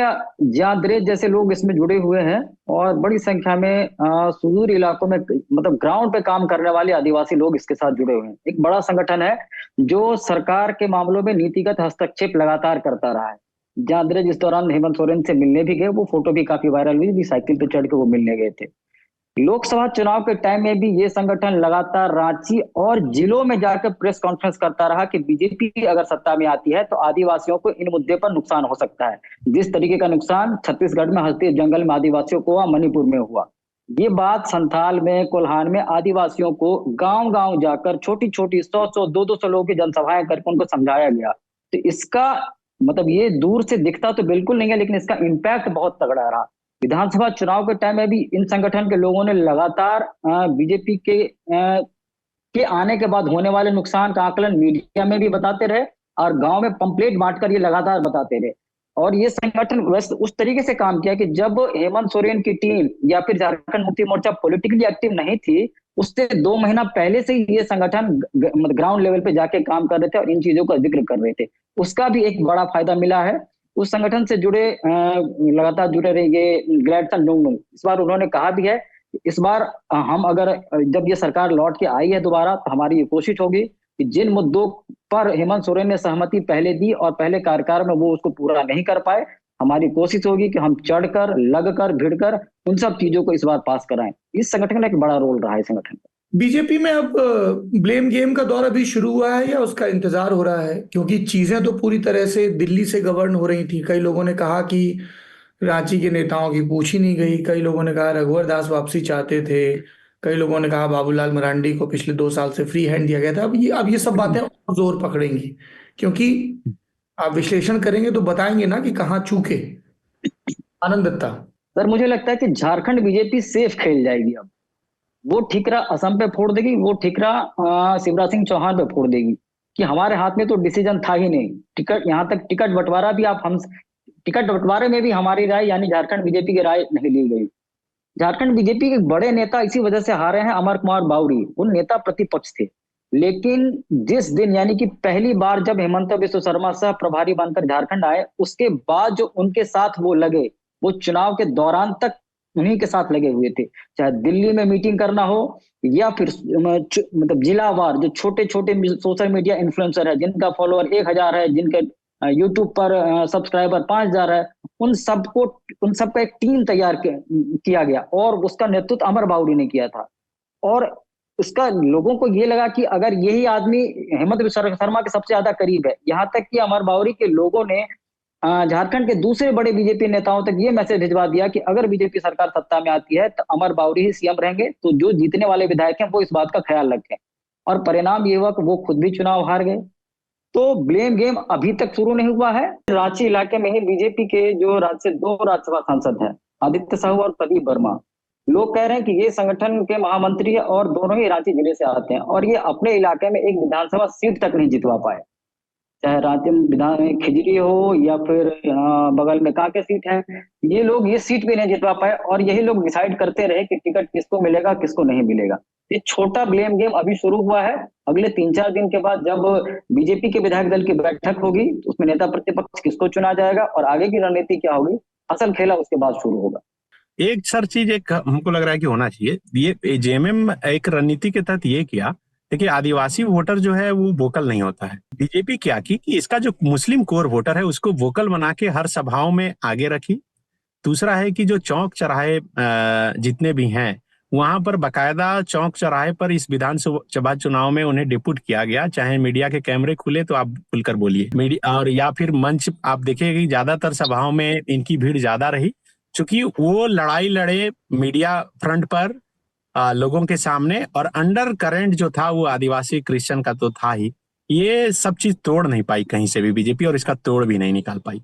जादरेज जैसे लोग इसमें जुड़े हुए हैं और बड़ी संख्या में सुदूर इलाकों में मतलब ग्राउंड पे काम करने वाले आदिवासी लोग इसके साथ जुड़े हुए हैं। एक बड़ा संगठन है जो सरकार के मामलों में नीतिगत हस्तक्षेप लगातार करता रहा है। जादरेज इस दौरान हेमंत सोरेन से मिलने भी गए, वो फोटो भी काफी वायरल हुई, भी साइकिल पे चढ़ के वो मिलने गए थे। लोकसभा चुनाव के टाइम में भी ये संगठन लगातार रांची और जिलों में जाकर प्रेस कॉन्फ्रेंस करता रहा कि बीजेपी अगर सत्ता में आती है तो आदिवासियों को इन मुद्दे पर नुकसान हो सकता है, जिस तरीके का नुकसान छत्तीसगढ़ में हल्दी जंगल में आदिवासियों को हुआ, मणिपुर में हुआ। ये बात संथाल में, कोल्हान में आदिवासियों को गांव गांव जाकर छोटी छोटी 100-100, 200-200 लोगों की जनसभाएं करके उनको समझाया गया। तो इसका मतलब ये दूर से दिखता तो बिल्कुल नहीं है, लेकिन इसका इम्पैक्ट बहुत तगड़ा रहा। विधानसभा चुनाव के टाइम में भी इन संगठन के लोगों ने लगातार बीजेपी के आने के बाद होने वाले नुकसान का आकलन मीडिया में भी बताते रहे और गांव में पंपलेट बांटकर ये लगातार बताते रहे। और ये संगठन वैसे उस तरीके से काम किया कि जब हेमंत सोरेन की टीम या फिर झारखंड मुक्ति मोर्चा पॉलिटिकली एक्टिव नहीं थी, उससे 2 महीना पहले से ही ये संगठन मतलब ग्राउंड लेवल पे जाके काम कर रहे थे और इन चीजों का जिक्र कर रहे थे। उसका भी एक बड़ा फायदा मिला है। उस संगठन से जुड़े लगातार जुड़े रहे ये ग्लैडसन लुंगडुंग, इस बार उन्होंने कहा भी है इस बार हम अगर जब ये सरकार लौट के आई है दोबारा, तो हमारी ये कोशिश होगी कि जिन मुद्दों पर हेमंत सोरेन ने सहमति पहले दी और पहले कार्यकाल में वो उसको पूरा नहीं कर पाए, हमारी कोशिश होगी कि हम चढ़कर, लगकर, भिड़कर उन सब चीजों को इस बार पास कराएं। इस संगठन का एक बड़ा रोल रहा है संगठन का। बीजेपी में अब ब्लेम गेम का दौर अभी शुरू हुआ है या उसका इंतजार हो रहा है? क्योंकि चीजें तो पूरी तरह से दिल्ली से गवर्न हो रही थी। कई लोगों ने कहा कि रांची के नेताओं की पूछी नहीं गई, कई लोगों ने कहा रघुवर दास वापसी चाहते थे, कई लोगों ने कहा बाबूलाल मरांडी को पिछले 2 साल से फ्री हैंड दिया गया था। अब ये सब बातें और जोर पकड़ेंगी, क्योंकि आप विश्लेषण करेंगे तो बताएंगे ना कि कहाँ चूके। आनंद दत्ता सर, मुझे लगता है कि झारखंड बीजेपी सेफ खेल जाएगी। अब वो ठिकरा असम पे फोड़ देगी, वो ठिकरा शिवराज सिंह चौहान पे फोड़ देगी कि हमारे हाथ में तो डिसीजन था ही नहीं। टिकट, यहाँ तक टिकट बंटवारा भी आप हम टिकट बंटवारे में भी हमारी राय यानी झारखंड बीजेपी की राय नहीं ली गई। झारखंड बीजेपी के बड़े नेता इसी वजह से हारे हैं। अमर कुमार बावरी वो नेता प्रतिपक्ष थे, लेकिन जिस दिन यानी कि पहली बार जब हेमंत बिस्व शर्मा सह प्रभारी बनकर झारखंड आए, उसके बाद जो उनके साथ वो लगे, वो चुनाव के दौरान तक उन्हीं के साथ लगे हुए थे। चाहे दिल्ली में मीटिंग करना हो या फिर मतलब जिलावार जो छोटे छोटे सोशल मीडिया इन्फ्लुएंसर है जिनका फॉलोअर 1000 है, जिनके यूट्यूब पर सब्सक्राइबर 5000 है, उन सबका एक टीम तैयार किया गया और उसका नेतृत्व अमर बावरी ने किया था। और उसका लोगों को ये लगा कि अगर यही आदमी हेमंत बिस्व शर्मा के सबसे ज्यादा करीब है, यहाँ तक कि अमर बावरी के लोगों ने झारखंड के दूसरे बड़े बीजेपी नेताओं तक ये मैसेज भिजवा दिया कि अगर बीजेपी सरकार सत्ता में आती है तो अमर बावरी ही सीएम रहेंगे, तो जो जीतने वाले विधायक हैं वो इस बात का ख्याल रखें। और परिणाम ये हुआ कि वो खुद भी चुनाव हार गए। तो ब्लेम गेम अभी तक शुरू नहीं हुआ है। रांची इलाके में ही बीजेपी के जो राज्य 2 राज्यसभा सांसद हैं, आदित्य साहू और प्रदीप वर्मा, लोग कह रहे हैं कि ये संगठन के महामंत्री है और दोनों ही रांची जिले से आते हैं और ये अपने इलाके में एक विधानसभा सीट तक नहीं जितवा पाए। चाहे राज्य विधान में खिजरी हो या फिर बगल में कांके सीट है, ये लोग ये सीट भी नहीं जितवा पाए और यही लोग डिसाइड करते रहे कि टिकट किसको मिलेगा किसको नहीं मिलेगा। ये छोटा ब्लेम गेम अभी शुरू हुआ है। अगले 3-4 दिन के बाद जब बीजेपी के विधायक दल की बैठक होगी तो उसमें नेता प्रतिपक्ष किसको चुना जाएगा और आगे की रणनीति क्या होगी, असल खेला उसके बाद शुरू होगा। एक सर चीज एक हमको लग रहा है कि होना चाहिए, ये जेएमएम एक रणनीति के तहत ये किया। देखिए, आदिवासी वोटर जो है वो वोकल नहीं होता है। बीजेपी क्या की कि इसका जो मुस्लिम कोर वोटर है उसको वोकल बना के हर सभाओं में आगे रखी। दूसरा है कि जो चौक चौराहे जितने भी हैं वहां पर बकायदा चौक चौराहे पर इस विधानसभा चुनाव में उन्हें डिप्यूट किया गया। चाहे मीडिया के कैमरे खुले तो आप खुलकर बोलिए, मीडिया और या फिर मंच आप देखिएगा कि ज्यादातर सभाओं में इनकी भीड़ ज्यादा रही, क्योंकि वो लड़ाई लड़े मीडिया फ्रंट पर लोगों के सामने, और अंडर करंट जो था वो आदिवासी क्रिश्चियन का तो था ही। ये सब चीज तोड़ नहीं पाई कहीं से भी बीजेपी, और इसका तोड़ भी नहीं निकाल पाई।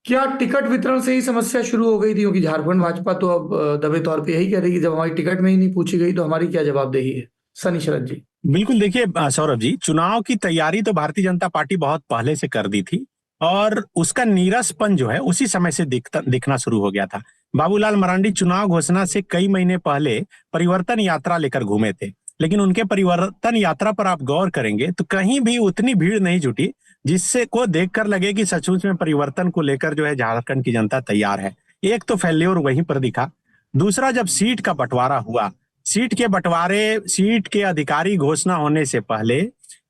क्या टिकट वितरण से ही समस्या शुरू हो गई थी? क्योंकि झारखंड भाजपा तो अब दबे तौर पे यही कह रही है कि जब हमारी टिकट में ही नहीं पूछी गई तो हमारी क्या जवाबदेही है। सनी शरद जी। बिल्कुल, देखिए सौरभ जी, चुनाव की तैयारी तो भारतीय जनता पार्टी बहुत पहले से कर दी थी और उसका नीरसपन जो है उसी समय से दिखना शुरू हो गया था। बाबूलाल मरांडी चुनाव घोषणा से कई महीने पहले परिवर्तन यात्रा लेकर घूमे थे, लेकिन उनके परिवर्तन यात्रा पर आप गौर करेंगे तो कहीं भी उतनी भीड़ नहीं जुटी जिससे को देखकर लगे कि सचमुच में परिवर्तन को लेकर जो है झारखंड की जनता तैयार है। एक तो फेल्योर वहीं पर दिखा। दूसरा, जब सीट का बंटवारा हुआ, सीट के अधिकारी घोषणा होने से पहले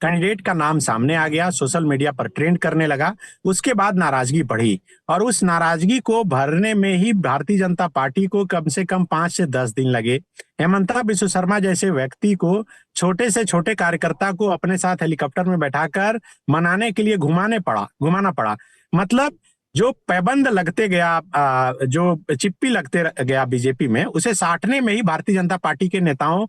कैंडिडेट का नाम सामने आ गया, सोशल मीडिया पर ट्रेंड करने लगा। उसके बाद नाराजगी बढ़ी और उस नाराजगी को भरने में ही भारतीय जनता पार्टी को कम से कम 5 से 10 दिन लगे। हेमंता बिस्व शर्मा जैसे व्यक्ति को, छोटे से छोटे कार्यकर्ता को अपने साथ हेलीकॉप्टर में बैठाकर मनाने के लिए घुमाना पड़ा। मतलब जो पैबंद लगते गया, जो चिप्पी लगते गया बीजेपी में, उसे साटने में ही भारतीय जनता पार्टी के नेताओं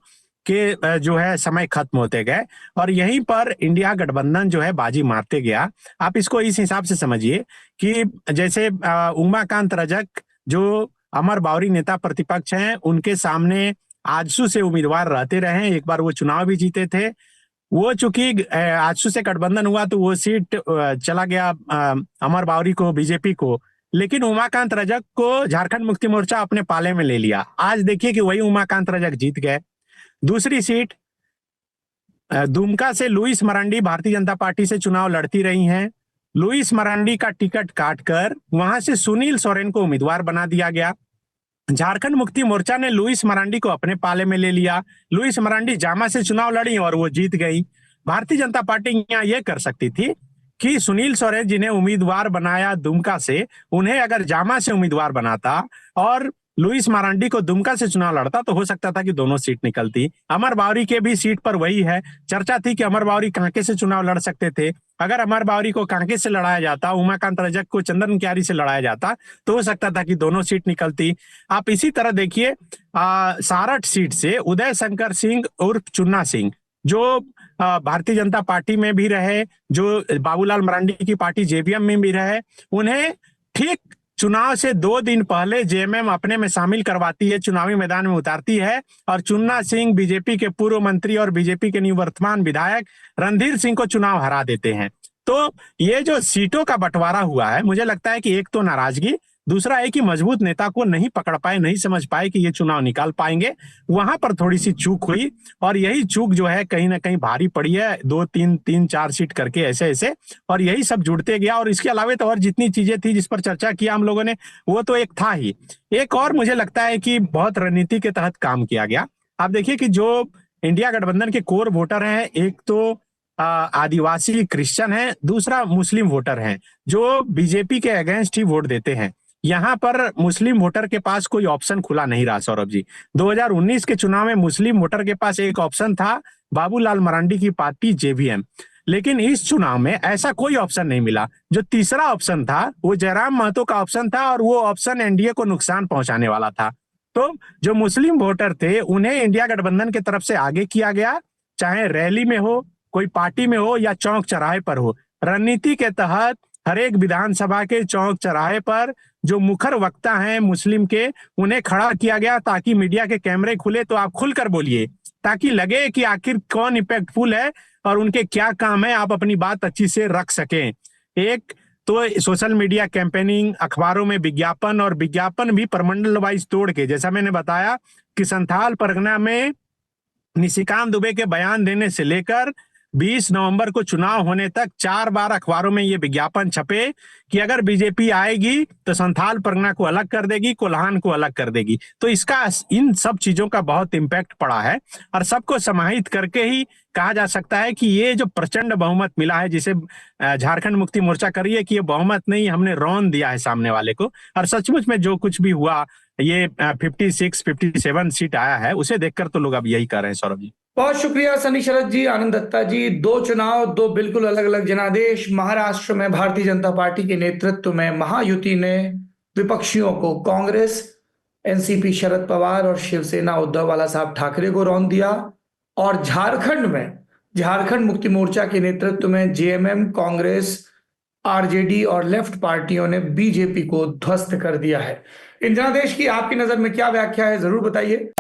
के जो है समय खत्म होते गए और यहीं पर इंडिया गठबंधन जो है बाजी मारते गया। आप इसको इस हिसाब से समझिए कि जैसे उमाकांत रजक जो अमर बावरी नेता प्रतिपक्ष हैं, उनके सामने आजसू से उम्मीदवार रहते रहे, एक बार वो चुनाव भी जीते थे। वो चूंकि आजसू से गठबंधन हुआ तो वो सीट चला गया अमर बावरी को, बीजेपी को, लेकिन उमाकांत रजक को झारखंड मुक्ति मोर्चा अपने पाले में ले लिया। आज देखिए कि वही उमाकांत रजक जीत गए। दूसरी सीट दुमका से लुइस मरांडी भारतीय जनता पार्टी से चुनाव लड़ती रही हैं। लुइस मरांडी का टिकट काटकर वहां से सुनील सोरेन को उम्मीदवार बना दिया गया। झारखंड मुक्ति मोर्चा ने लुइस मरांडी को अपने पाले में ले लिया। लुइस मरांडी जामा से चुनाव लड़ी और वो जीत गई। भारतीय जनता पार्टी यहाँ ये कर सकती थी कि सुनील सोरेन जिन्हें उम्मीदवार बनाया दुमका से, उन्हें अगर जामा से उम्मीदवार बनाता और लुइस मरांडी को दुमका से चुनाव लड़ता तो हो सकता था कि दोनों सीट निकलती। अमर बावरी के भी सीट पर वही है। चर्चा थी कि अमर बावरी कांके से चुनाव लड़ सकते थे। अगर अमर बावरी को कांके से लड़ाया जाता, उमाकांत रजक को चंदन क्यारी से लड़ाया जाता तो हो सकता था कि दोनों सीट निकलती। आप इसी तरह देखिए सारठ सीट से उदय शंकर सिंह उर्फ चुन्ना सिंह, जो भारतीय जनता पार्टी में भी रहे, जो बाबूलाल मरांडी की पार्टी जेवीएम में भी रहे, उन्हें ठीक चुनाव से 2 दिन पहले जेएमएम अपने में शामिल करवाती है, चुनावी मैदान में उतारती है और चुन्ना सिंह बीजेपी के पूर्व मंत्री और बीजेपी के निवर्तमान विधायक रणधीर सिंह को चुनाव हरा देते हैं। तो ये जो सीटों का बंटवारा हुआ है, मुझे लगता है कि एक तो नाराजगी, दूसरा है कि मजबूत नेता को नहीं पकड़ पाए, नहीं समझ पाए कि ये चुनाव निकाल पाएंगे, वहां पर थोड़ी सी चूक हुई और यही चूक जो है कहीं ना कहीं भारी पड़ी है। 2, 3, 4 सीट करके ऐसे और यही सब जुड़ते गया। और इसके अलावा तो और जितनी चीजें थी जिस पर चर्चा किया हम लोगों ने, वो तो एक था ही। एक और मुझे लगता है कि बहुत रणनीति के तहत काम किया गया। आप देखिए कि जो इंडिया गठबंधन के कोर वोटर हैं, एक तो आदिवासी क्रिश्चियन है, दूसरा मुस्लिम वोटर हैं जो बीजेपी के अगेंस्ट ही वोट देते हैं। यहाँ पर मुस्लिम वोटर के पास कोई ऑप्शन खुला नहीं रहा सौरभ जी। 2019 के चुनाव में मुस्लिम वोटर के पास एक ऑप्शन था, बाबूलाल मरांडी की पार्टी जेवीएम, लेकिन इस चुनाव में ऐसा कोई ऑप्शन नहीं मिला। जो तीसरा ऑप्शन था वो जयराम महतो का ऑप्शन था और वो ऑप्शन एनडीए को नुकसान पहुंचाने वाला था। तो जो मुस्लिम वोटर थे उन्हें इंडिया गठबंधन की तरफ से आगे किया गया, चाहे रैली में हो, कोई पार्टी में हो या चौक चौराहे पर हो। रणनीति के तहत हर एक विधानसभा के चौक चौराहे पर जो मुखर वक्ता हैं मुस्लिम के, उन्हें खड़ा किया गया ताकि मीडिया के कैमरे खुले तो आप खुलकर बोलिए, ताकि लगे कि आखिर कौन इम्पैक्टफुल है और उनके क्या काम है, आप अपनी बात अच्छी से रख सकें। एक तो सोशल मीडिया कैंपेनिंग, अखबारों में विज्ञापन, और विज्ञापन भी प्रमंडल वाइज तोड़ के, जैसा मैंने बताया कि संथाल परगना में निशिकांत दुबे के बयान देने से लेकर 20 नवंबर को चुनाव होने तक 4 बार अखबारों में ये विज्ञापन छपे कि अगर बीजेपी आएगी तो संथाल परगना को अलग कर देगी, कोल्हान को अलग कर देगी। तो इसका, इन सब चीजों का बहुत इम्पैक्ट पड़ा है और सबको समाहित करके ही कहा जा सकता है कि ये जो प्रचंड बहुमत मिला है, जिसे झारखंड मुक्ति मोर्चा करिए कि ये बहुमत नहीं, हमने रौंद दिया है सामने वाले को। और सचमुच में जो कुछ भी हुआ, ये 56-57 सीट आया है, उसे देखकर तो लोग अब यही कर रहे हैं। सौरभ जी, बहुत शुक्रिया सनी शरद जी, आनंद दत्ता जी। 2 चुनाव, 2 बिल्कुल अलग अलग जनादेश। महाराष्ट्र में भारतीय जनता पार्टी के नेतृत्व में महायुति ने विपक्षियों को, कांग्रेस, एनसीपी शरद पवार और शिवसेना उद्धव वाला साहब ठाकरे को रौंद दिया। और झारखंड में झारखंड मुक्ति मोर्चा के नेतृत्व में जेएमएम, कांग्रेस, आरजेडी और लेफ्ट पार्टियों ने बीजेपी को ध्वस्त कर दिया है। इन जनादेश की आपकी नजर में क्या व्याख्या है, जरूर बताइए।